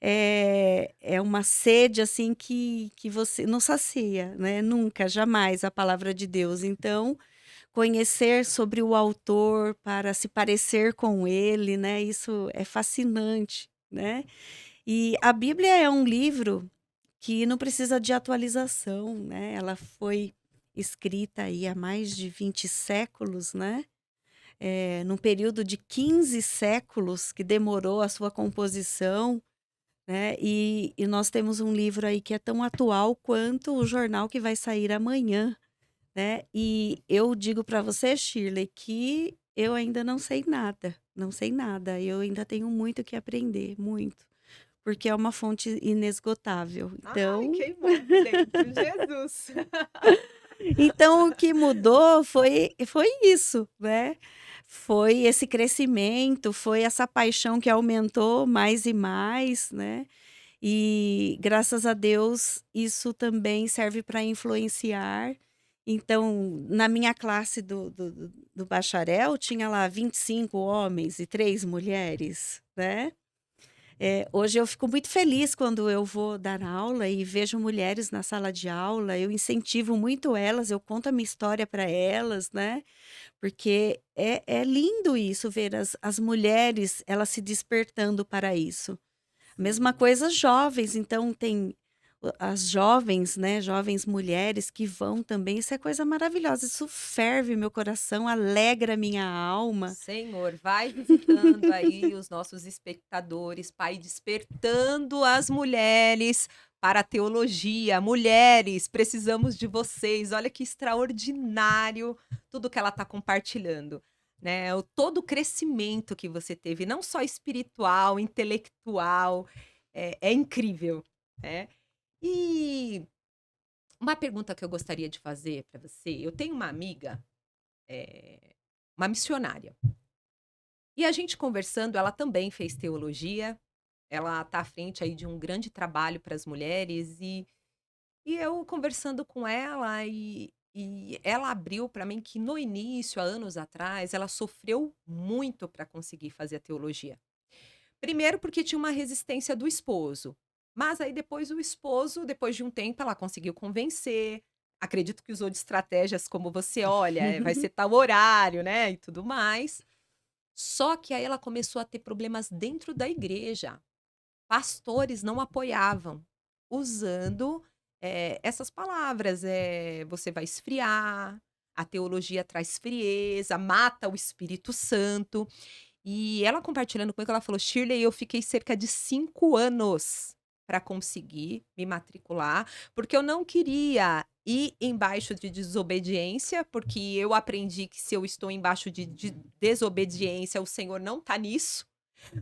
Speaker 2: é uma sede, assim, que você não sacia, né, nunca, jamais a palavra de Deus. Então, conhecer sobre o autor para se parecer com ele, né, isso é fascinante, né. E a Bíblia é um livro que não precisa de atualização, né? Ela foi escrita aí há mais de 20 séculos, né? Num período de 15 séculos que demorou a sua composição, né? E nós temos um livro aí que é tão atual quanto o jornal que vai sair amanhã, né? E eu digo para você, Shirley, que eu ainda não sei nada, não sei nada. Eu ainda tenho muito que aprender, muito, porque é uma fonte inesgotável.
Speaker 1: Ai, queimou dentro, Jesus.
Speaker 2: Então o que mudou foi isso, né. Foi esse crescimento, foi essa paixão que aumentou mais e mais, né. E graças a Deus isso também serve para influenciar. Então, na minha classe do bacharel tinha lá 25 homens e 3 mulheres, né. Hoje eu fico muito feliz quando eu vou dar aula e vejo mulheres na sala de aula, eu incentivo muito elas, eu conto a minha história para elas, né, porque é lindo isso, ver as mulheres, elas se despertando para isso. Mesma
Speaker 1: Sim.
Speaker 2: coisa jovens, então tem as jovens, né, jovens mulheres que vão também, isso é coisa maravilhosa, isso ferve meu coração, alegra minha alma.
Speaker 1: Senhor, vai visitando aí os nossos espectadores, Pai, despertando as mulheres para a teologia. Mulheres, precisamos de vocês. Olha que extraordinário tudo que ela está compartilhando, né? Todo o crescimento que você teve, não só espiritual, intelectual, é incrível, né? E uma pergunta que eu gostaria de fazer para você, eu tenho uma amiga, uma missionária. E a gente conversando, ela também fez teologia, ela está à frente aí de um grande trabalho para as mulheres e eu conversando com ela e ela abriu para mim que no início, há anos atrás, ela sofreu muito para conseguir fazer a teologia. Primeiro porque tinha uma resistência do esposo, mas aí depois o esposo, depois de um tempo, ela conseguiu convencer, acredito que usou de estratégias como você: "Olha, vai ser tal horário", né, e tudo mais. Só que aí ela começou a ter problemas dentro da igreja. Pastores não apoiavam, usando, essas palavras, "você vai esfriar", a teologia traz frieza, mata o Espírito Santo. E ela compartilhando comigo, ela falou: "Shirley, eu fiquei cerca de 5 anos para conseguir me matricular, porque eu não queria ir embaixo de desobediência, porque eu aprendi que se eu estou embaixo de desobediência, o Senhor não tá nisso,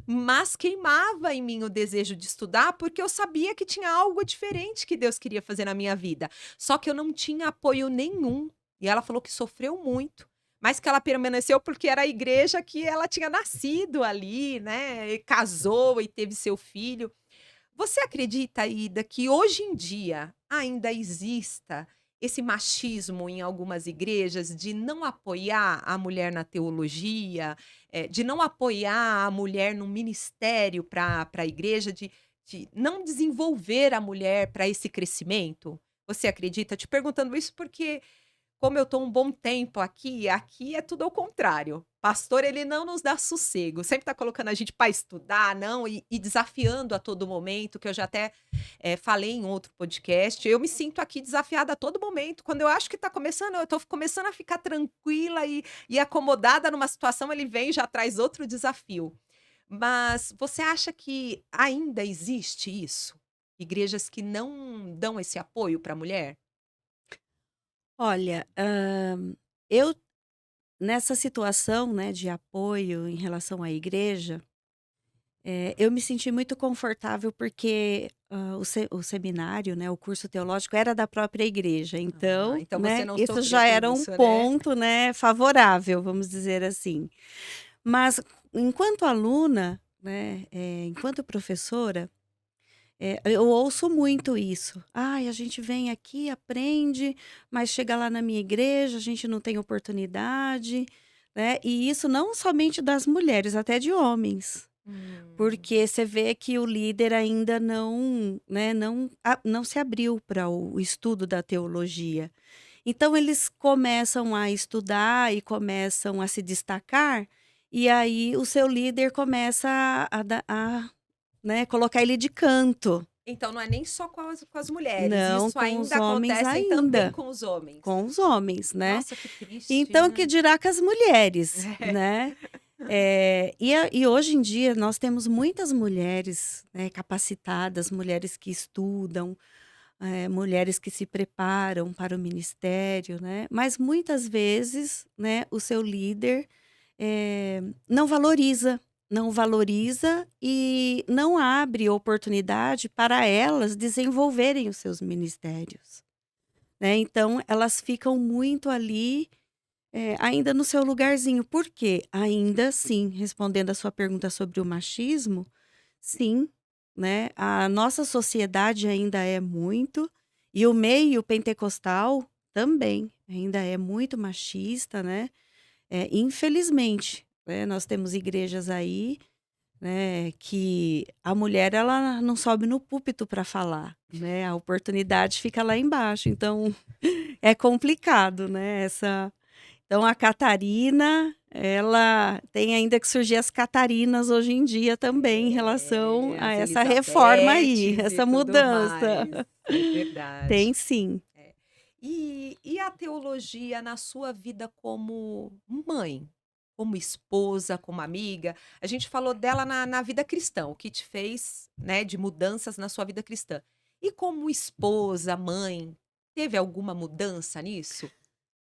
Speaker 1: mas queimava em mim o desejo de estudar, porque eu sabia que tinha algo diferente que Deus queria fazer na minha vida, só que eu não tinha apoio nenhum". E ela falou que sofreu muito, mas que ela permaneceu porque era a igreja que ela tinha nascido ali, né, e casou e teve seu filho. Você acredita, Ida, que hoje em dia ainda exista esse machismo em algumas igrejas de não apoiar a mulher na teologia, de não apoiar a mulher no ministério para a igreja, de não desenvolver a mulher para esse crescimento? Você acredita? Te perguntando isso porque como eu estou um bom tempo aqui, aqui é tudo ao contrário. Pastor, ele não nos dá sossego, sempre está colocando a gente para estudar, não, e desafiando a todo momento, que eu já até, falei em outro podcast, eu me sinto aqui desafiada a todo momento, quando eu acho que está começando eu estou começando a ficar tranquila e acomodada numa situação, ele vem e já traz outro desafio. Mas você acha que ainda existe isso? Igrejas que não dão esse apoio para a mulher?
Speaker 2: Olha, eu nessa situação, né, de apoio em relação à igreja, eu me senti muito confortável porque, o seminário, né, o curso teológico era da própria igreja,
Speaker 1: Ah,
Speaker 2: então,
Speaker 1: então você
Speaker 2: né,
Speaker 1: não
Speaker 2: isso
Speaker 1: sofreu
Speaker 2: já
Speaker 1: com
Speaker 2: era um
Speaker 1: isso, né?
Speaker 2: ponto, né, favorável, vamos dizer assim. Mas enquanto aluna, né, enquanto professora, eu ouço muito isso: "Ai, a gente vem aqui, aprende, mas chega lá na minha igreja, a gente não tem oportunidade", né, e isso não somente das mulheres, até de homens.
Speaker 1: Hum.
Speaker 2: Porque você vê que o líder ainda não, né, não se abriu para o estudo da teologia. Então eles começam a estudar e começam a se destacar, e aí o seu líder começa a né? Colocar ele de canto.
Speaker 1: Então não é nem só com as mulheres,
Speaker 2: Não,
Speaker 1: isso
Speaker 2: com os
Speaker 1: ainda
Speaker 2: homens
Speaker 1: acontece também
Speaker 2: ainda.
Speaker 1: com os homens.
Speaker 2: Com os homens, né?
Speaker 1: Nossa, que triste,
Speaker 2: Então, que
Speaker 1: né?
Speaker 2: dirá com as mulheres,
Speaker 1: É.
Speaker 2: né? E hoje em dia nós temos muitas mulheres, né, capacitadas, mulheres que estudam, mulheres que se preparam para o ministério, né? Mas muitas vezes, né, o seu líder não valoriza, não valoriza e não abre oportunidade para elas desenvolverem os seus ministérios, né? Então, elas ficam muito ali, ainda no seu lugarzinho. Por quê? Ainda sim, respondendo a sua pergunta sobre o machismo, sim, né? A nossa sociedade ainda é muito, e o meio pentecostal também ainda é muito machista, né? Infelizmente, né? Nós temos igrejas aí, né, que a mulher ela não sobe no púlpito para falar, né? A oportunidade fica lá embaixo. Então, é complicado, né? Então, a Catarina, ela tem ainda que surgir as Catarinas hoje em dia também, em relação a
Speaker 1: As
Speaker 2: essa reforma aí,
Speaker 1: Elisabetes e
Speaker 2: essa
Speaker 1: tudo
Speaker 2: mudança.
Speaker 1: mais. É
Speaker 2: Tem
Speaker 1: verdade.
Speaker 2: sim.
Speaker 1: É. E a teologia na sua vida como mãe, como esposa, como amiga? A gente falou dela na vida cristã, o que te fez, né, de mudanças na sua vida cristã. E como esposa, mãe, teve alguma mudança nisso?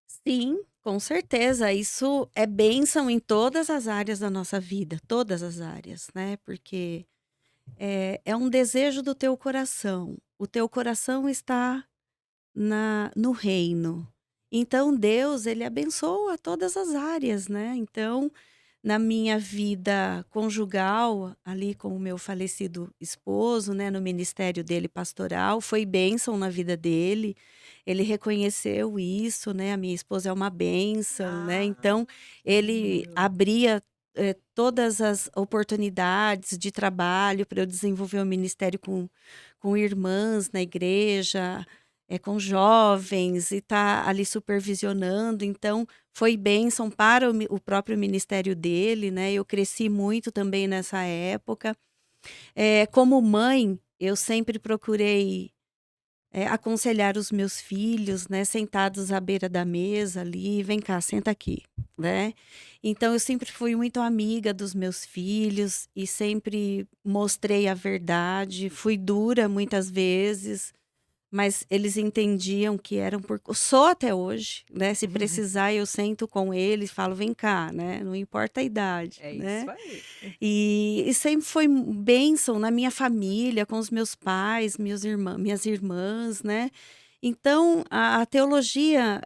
Speaker 2: Sim, com certeza. Isso é bênção em todas as áreas da nossa vida, todas as áreas, né? Porque é um desejo do teu coração. O teu coração está no reino. Então Deus, ele abençoa todas as áreas, né? Então, na minha vida conjugal, ali com o meu falecido esposo, né, no ministério dele pastoral, foi bênção na vida dele. Ele reconheceu isso, né? A minha esposa é uma bênção, né?
Speaker 1: Ah,
Speaker 2: Então,
Speaker 1: que
Speaker 2: ele
Speaker 1: lindo.
Speaker 2: abria todas as oportunidades de trabalho para eu desenvolver o ministério com irmãs na igreja, com jovens, e tá ali supervisionando. Então, foi bênção para o próprio ministério dele, né? Eu cresci muito também nessa época. Como mãe, eu sempre procurei aconselhar os meus filhos, né, sentados à beira da mesa ali, vem cá, senta aqui, né? Então eu sempre fui muito amiga dos meus filhos e sempre mostrei a verdade, fui dura muitas vezes, mas eles entendiam que eram sou até hoje, né? Se precisar, eu sento com eles, falo, vem cá, né? Não importa a idade,
Speaker 1: É isso
Speaker 2: né?
Speaker 1: aí.
Speaker 2: E sempre foi bênção na minha família, com os meus pais, minhas irmãs, né. Então a teologia,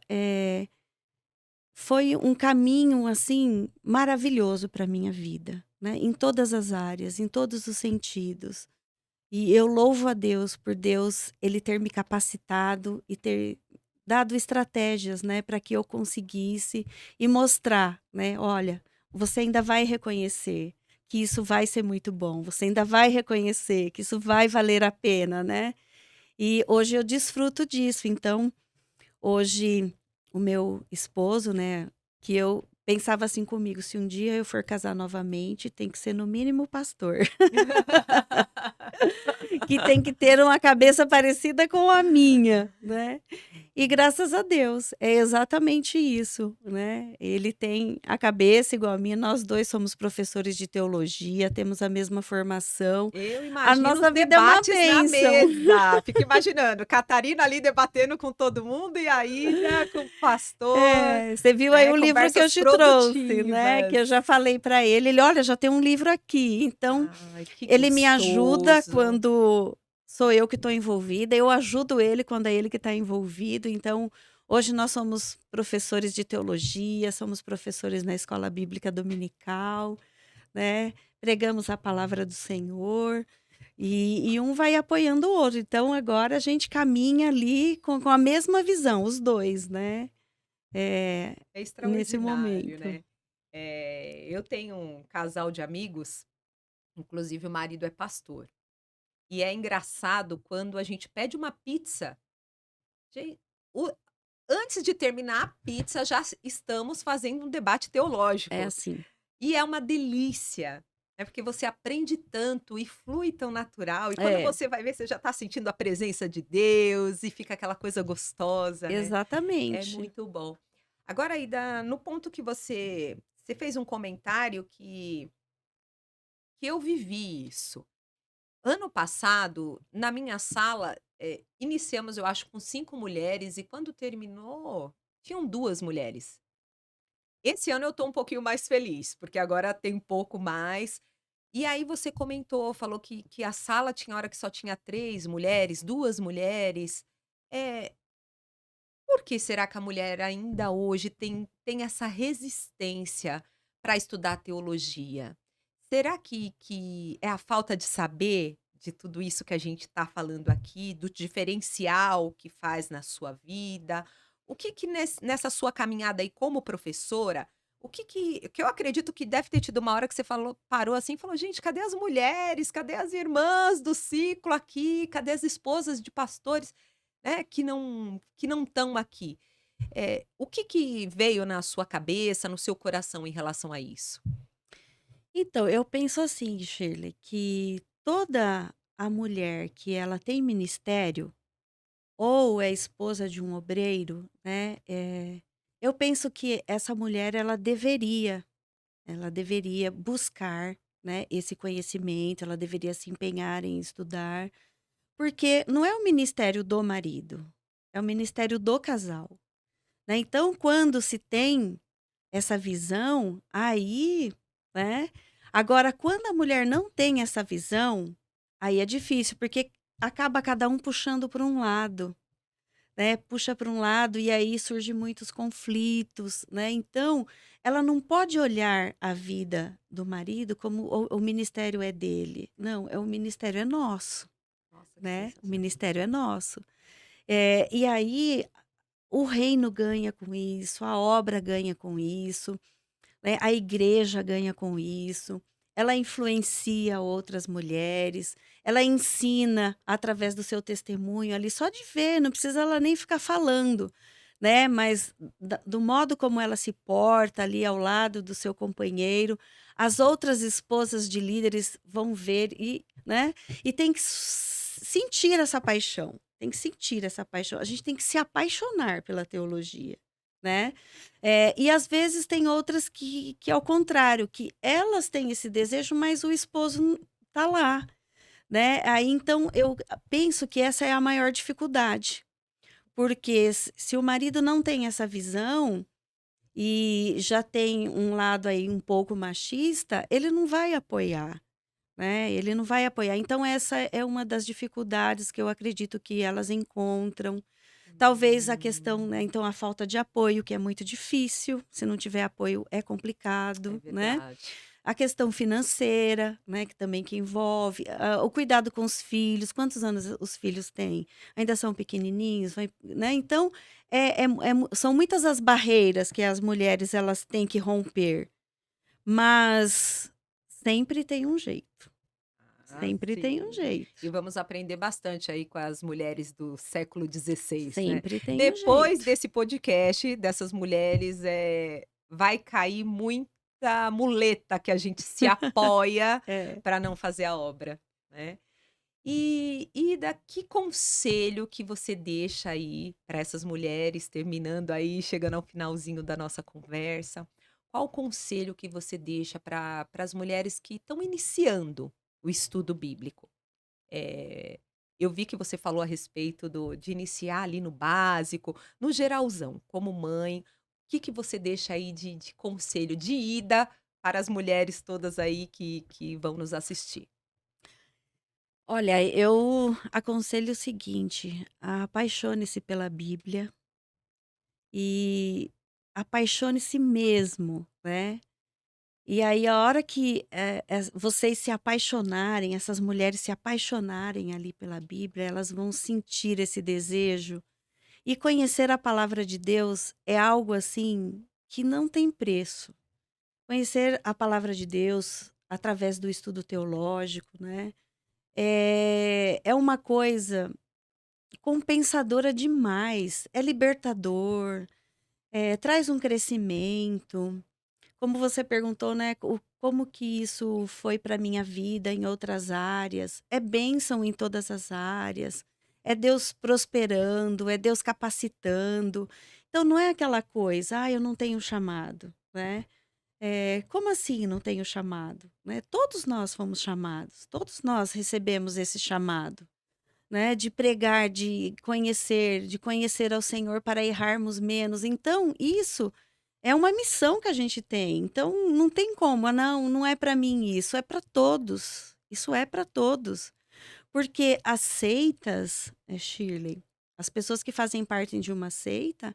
Speaker 2: foi um caminho, assim, maravilhoso para minha vida, né, em todas as áreas, em todos os sentidos. E eu louvo a Deus por Deus, ele ter me capacitado e ter dado estratégias, né, para que eu conseguisse e mostrar, né: "Olha, você ainda vai reconhecer que isso vai ser muito bom, você ainda vai reconhecer que isso vai valer a pena", né. E hoje eu desfruto disso. Então, hoje o meu esposo, né, que eu pensava assim comigo: "Se um dia eu for casar novamente, tem que ser no mínimo pastor". Que tem que ter uma cabeça parecida com a minha, né. E graças a Deus, é exatamente isso, né. Ele tem a cabeça igual a minha, nós 2 somos professores de teologia, temos a mesma formação,
Speaker 1: Eu
Speaker 2: a
Speaker 1: imagino os
Speaker 2: nossa vida é uma
Speaker 1: debates na
Speaker 2: bênção.
Speaker 1: mesa. Fico imaginando, Catarina ali debatendo com todo mundo e a Ida com o pastor,
Speaker 2: Você viu aí
Speaker 1: né,
Speaker 2: o livro que eu
Speaker 1: conversas
Speaker 2: te trouxe, né, que
Speaker 1: produtivas.
Speaker 2: eu já falei para ele, ele: "Olha, já tem um livro aqui". Então,
Speaker 1: Ai, que
Speaker 2: ele me ajuda
Speaker 1: gostoso.
Speaker 2: quando sou eu que estou envolvida, eu ajudo ele quando é ele que está envolvido. Então, hoje nós somos professores de teologia, somos professores na escola bíblica dominical, né, pregamos a palavra do Senhor, e um vai apoiando o outro. Então agora a gente caminha ali com a mesma visão, os 2, né, eh,
Speaker 1: É
Speaker 2: nesse
Speaker 1: extraordinário,
Speaker 2: momento.
Speaker 1: né. Eu tenho um casal de amigos, inclusive o marido é pastor, e é engraçado quando a gente pede uma pizza, gen o antes de terminar a pizza já estamos fazendo um debate
Speaker 2: É
Speaker 1: teológico,
Speaker 2: assim.
Speaker 1: e é uma delícia. É porque você aprende tanto e flui tão natural, e quando
Speaker 2: É,
Speaker 1: você vai ver, você já está sentindo a presença de Deus e fica aquela coisa gostosa, né. É
Speaker 2: exatamente.
Speaker 1: muito bom. Agora aí no ponto que você fez um comentário que eu vivi isso. Ano passado, na minha sala, iniciamos, eu acho, com 5 mulheres e quando terminou, tinham 2 mulheres. Esse ano eu tô um pouquinho mais feliz, porque agora tem um pouco mais. E aí você comentou, falou que a sala tinha hora que só tinha 3 mulheres, 2 mulheres. Eh, por que será que a mulher ainda hoje tem essa resistência para estudar teologia? Será que é a falta de saber de tudo isso que a gente está falando aqui, do diferencial que faz na sua vida? O que nessa sua caminhada aí como professora, o que eu acredito que deve ter tido uma hora que você falou parou assim e falou: "Gente, cadê as mulheres? Cadê as irmãs do ciclo aqui? Cadê as esposas de pastores, né, que não estão aqui?". O que veio na sua cabeça, no seu coração em relação a isso?
Speaker 2: Então, eu penso assim, Shirley, que toda a mulher que ela tem ministério, ou é esposa de um obreiro, né, eu penso que essa mulher ela deveria buscar, né, esse conhecimento, ela deveria se empenhar em estudar, porque não é o ministério do marido, é o ministério do casal, né. Então, quando se tem essa visão, aí, né. Agora quando a mulher não tem essa visão, aí é difícil, porque acaba cada um puxando para um lado, né, puxa para um lado e aí surgem muitos conflitos, né. Então, ela não pode olhar a vida do marido como o ministério é dele. Não, o ministério é nosso,
Speaker 1: Nossa, que
Speaker 2: né, o
Speaker 1: sensacional.
Speaker 2: ministério é nosso. E aí o reino ganha com isso, a obra ganha com isso, né, a igreja ganha com isso, ela influencia outras mulheres, ela ensina através do seu testemunho ali, só de ver, não precisa ela nem ficar falando, né, mas do modo como ela se porta ali ao lado do seu companheiro, as outras esposas de líderes vão ver e, né, e tem que sentir essa paixão, tem que sentir essa paixão, a gente tem que se apaixonar pela teologia, né. E às vezes tem outras que ao contrário, que elas têm esse desejo, mas o esposo tá lá, né. Aí então eu penso que essa é a maior dificuldade, porque se o marido não tem essa visão, e já tem um lado aí um pouco machista, ele não vai apoiar, né, ele não vai apoiar. Então essa é uma das dificuldades que eu acredito que elas encontram. Talvez a questão,
Speaker 1: Hum,
Speaker 2: né, então a falta de apoio, que é muito difícil, se não tiver apoio é
Speaker 1: é
Speaker 2: complicado, né.
Speaker 1: verdade.
Speaker 2: A questão financeira, né, que envolve, o cuidado com os filhos, quantos anos os filhos têm? Ainda são pequenininhos, vai, né, então, são muitas as barreiras que as mulheres elas têm que romper, mas sempre tem um jeito,
Speaker 1: Ah,
Speaker 2: sempre tem um
Speaker 1: sim. E
Speaker 2: jeito,
Speaker 1: vamos aprender bastante aí com as mulheres do século XVI, né.
Speaker 2: sempre tem um
Speaker 1: Depois
Speaker 2: jeito.
Speaker 1: desse podcast, dessas mulheres, vai cair muita muleta que a gente se apoia
Speaker 2: É.
Speaker 1: para não fazer a obra, né. Que conselho que você deixa aí para essas mulheres, terminando aí, chegando ao finalzinho da nossa conversa, qual o conselho que você deixa para as mulheres que estão iniciando o estudo bíblico? Eh, eu vi que você falou a respeito de iniciar ali no básico, no geralzão, como mãe, o que você deixa aí de conselho, de ida para as mulheres todas aí que vão nos assistir?
Speaker 2: Olha, eu aconselho o seguinte: apaixone-se pela Bíblia e apaixone-se mesmo, né. E aí a hora que, vocês se apaixonarem, essas mulheres se apaixonarem ali pela Bíblia, elas vão sentir esse desejo. E conhecer a palavra de Deus é algo, assim, que não tem preço. Conhecer a palavra de Deus através do estudo teológico, né, é uma coisa compensadora demais, é libertador, traz um crescimento, como você perguntou, né, como que isso foi para minha vida em outras áreas. É bênção em todas as áreas. É Deus prosperando, é Deus capacitando. Então não é aquela coisa, eu não tenho chamado, né? Como assim não tenho chamado? Né? Todos nós fomos chamados, todos nós recebemos esse chamado, né? De pregar, de conhecer ao Senhor para errarmos menos. Então, isso é uma missão que a gente tem. Então, não tem como, não é para mim isso, é para todos. Isso é para todos. Porque as seitas, Shirley, as pessoas que fazem parte de uma seita,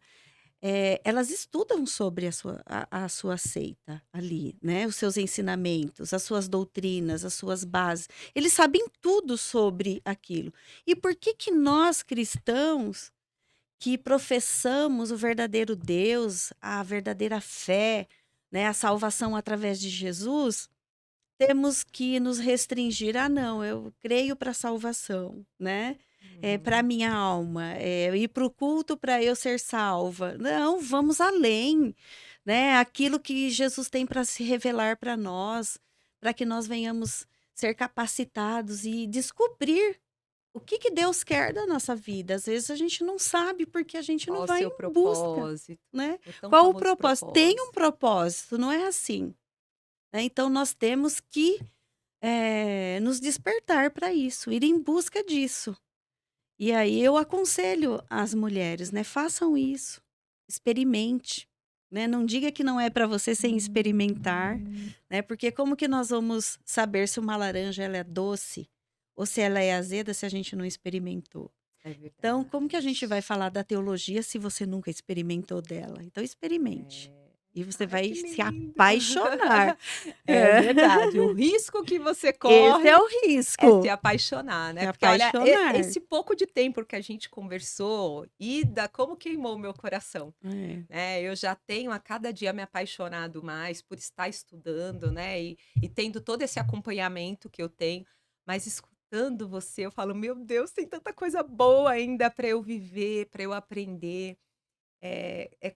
Speaker 2: elas estudam sobre a sua seita ali, né? Os seus ensinamentos, as suas doutrinas, as suas bases. Eles sabem tudo sobre aquilo. E por que que nós, cristãos, que professamos o verdadeiro Deus, a verdadeira fé, né? A salvação através de Jesus, temos que nos restringir? Não, eu creio para a salvação, né? Para
Speaker 1: Uhum.
Speaker 2: minha alma, ir para o culto para eu ser salva. Não, vamos além, né? Aquilo que Jesus tem para se revelar para nós, para que nós venhamos ser capacitados e descobrir o que que Deus quer da nossa vida. Às vezes a gente não sabe porque a gente não
Speaker 1: Qual o
Speaker 2: vai
Speaker 1: seu
Speaker 2: em busca,
Speaker 1: propósito?
Speaker 2: né?
Speaker 1: O tão
Speaker 2: Qual o
Speaker 1: famoso
Speaker 2: propósito? Tem um
Speaker 1: propósito.
Speaker 2: propósito, não é assim, né? Então nós temos que nos despertar para isso, ir em busca disso. E aí eu aconselho as mulheres, né? Façam isso, experimente, né? Não diga que não é para você sem experimentar, né? Porque como que nós vamos saber se uma laranja ela é doce ou se ela é azeda se a gente não experimentou?
Speaker 1: É
Speaker 2: Então, como que a gente
Speaker 1: verdade.
Speaker 2: vai falar da teologia se você nunca experimentou dela? Então, experimente.
Speaker 1: É.
Speaker 2: E você
Speaker 1: Ai,
Speaker 2: vai
Speaker 1: que
Speaker 2: se
Speaker 1: lindo.
Speaker 2: apaixonar.
Speaker 1: É verdade, o risco que você
Speaker 2: Esse é
Speaker 1: corre
Speaker 2: o
Speaker 1: é se
Speaker 2: risco.
Speaker 1: apaixonar,
Speaker 2: Se
Speaker 1: né, porque olha,
Speaker 2: apaixonar.
Speaker 1: esse pouco de tempo que a gente conversou, Ida, como queimou o meu coração,
Speaker 2: É.
Speaker 1: né. Eu já tenho a cada dia me apaixonado mais por estar estudando, né, e tendo todo esse acompanhamento que eu tenho, mas escutando você eu falo: "Meu Deus, tem tanta coisa boa ainda para eu viver, para eu aprender".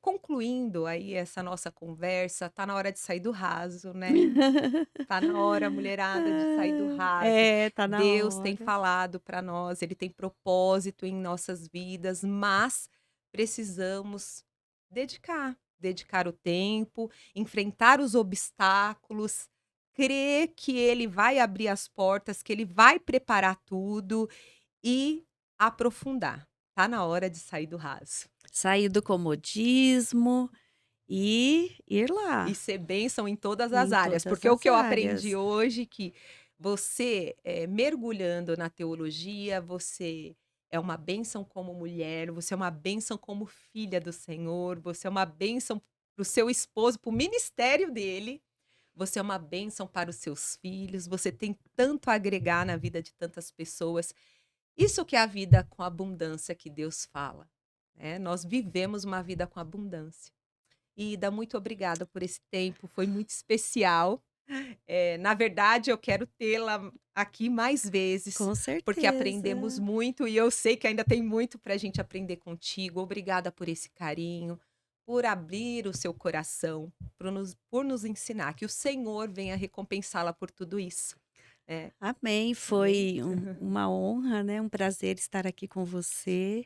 Speaker 1: Concluindo aí essa nossa conversa, tá na hora de sair do raso, né. Tá na hora, mulherada, de sair do raso.
Speaker 2: Tá na
Speaker 1: Deus tem
Speaker 2: hora.
Speaker 1: falado para nós, ele tem propósito em nossas vidas, mas precisamos dedicar o tempo, enfrentar os obstáculos, crer que ele vai abrir as portas, que ele vai preparar tudo e aprofundar. Tá na hora de sair do raso.
Speaker 2: Sair do comodismo e ir
Speaker 1: E
Speaker 2: lá,
Speaker 1: ser bênção em todas as
Speaker 2: em
Speaker 1: áreas,
Speaker 2: todas
Speaker 1: porque o
Speaker 2: as
Speaker 1: que eu aprendi
Speaker 2: áreas.
Speaker 1: hoje que você, mergulhando na teologia, você é uma bênção como mulher, você é uma bênção como filha do Senhor, você é uma bênção para o seu esposo, para o ministério dele, você é uma bênção para os seus filhos, você tem tanto a agregar na vida de tantas pessoas. Isso que é a vida com abundância que Deus fala, né, nós vivemos uma vida com abundância. Ida, muito obrigada por esse tempo, foi muito especial. Na verdade, eu quero tê-la aqui mais vezes,
Speaker 2: Com
Speaker 1: porque aprendemos
Speaker 2: certeza.
Speaker 1: muito e eu sei que ainda tem muito para a gente aprender contigo. Obrigada por esse carinho, por abrir o seu coração, por nos ensinar. Que o Senhor venha recompensá-la por tudo isso. É,
Speaker 2: Amém.
Speaker 1: amém?
Speaker 2: Foi uma honra, né, um prazer estar aqui com você.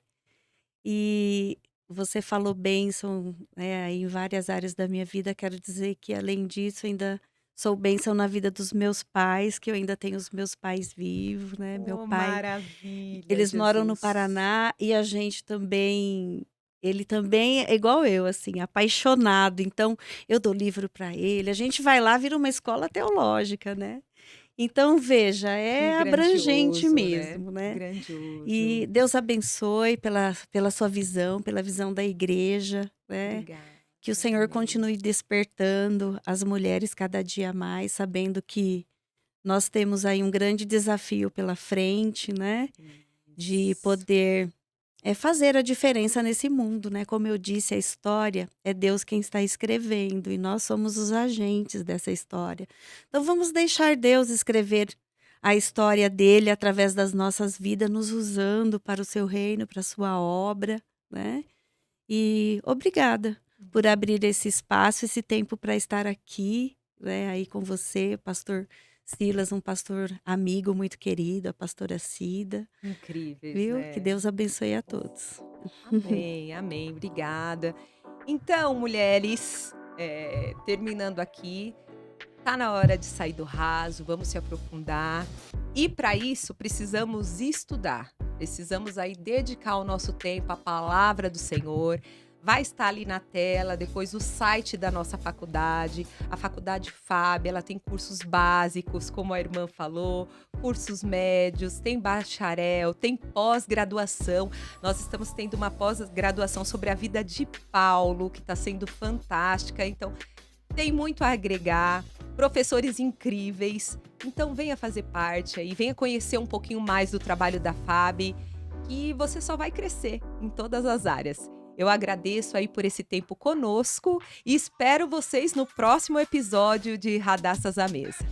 Speaker 2: E você falou bênção, né, aí em várias áreas da minha vida. Quero dizer que, além disso, ainda sou bênção na vida dos meus pais, que eu ainda tenho os meus pais vivos, né? Meu
Speaker 1: Oh,
Speaker 2: pai,
Speaker 1: maravilha,
Speaker 2: eles moram no
Speaker 1: Jesus.
Speaker 2: Paraná e a gente também. Ele também é igual eu, assim, apaixonado. Então, eu dou livro para ele. A gente vai lá, vira uma escola teológica, né? Então, veja,
Speaker 1: Que
Speaker 2: é abrangente
Speaker 1: grandioso, né?
Speaker 2: mesmo, né? E
Speaker 1: Grandioso.
Speaker 2: Deus abençoe pela sua visão, pela visão da igreja, né.
Speaker 1: Obrigada.
Speaker 2: Que o Senhor
Speaker 1: Amém.
Speaker 2: continue despertando as mulheres cada dia mais, sabendo que nós temos aí um grande desafio pela frente, né, de
Speaker 1: Isso.
Speaker 2: poder, fazer a diferença nesse mundo, né. Como eu disse, a história é Deus quem está escrevendo e nós somos os agentes dessa história. Então vamos deixar Deus escrever a história dele através das nossas vidas, nos usando para o seu reino, para a sua obra, né. E obrigada. por abrir esse espaço, esse tempo para estar aqui, né, aí com você, pastor Silas, um pastor amigo muito querido, a pastora Cida,
Speaker 1: Incríveis,
Speaker 2: viu? Que
Speaker 1: né?
Speaker 2: Deus abençoe a todos.
Speaker 1: Amém, amém, obrigada. Então, mulheres, terminando aqui, tá na hora de sair do raso, vamos se aprofundar. E para isso precisamos estudar. Precisamos aí dedicar o nosso tempo à palavra do Senhor. Vai estar ali na tela, depois o site da nossa faculdade, a Faculdade FAB, ela tem cursos básicos, como a irmã falou, cursos médios, tem bacharel, tem pós-graduação. Nós estamos tendo uma pós-graduação sobre a vida de Paulo, que está sendo fantástica. Então, tem muito a agregar, professores incríveis. Então venha fazer parte aí, venha conhecer um pouquinho mais do trabalho da FAB, que você só vai crescer em todas as áreas. Eu agradeço aí por esse tempo conosco e espero vocês no próximo episódio de Radastas à Mesa.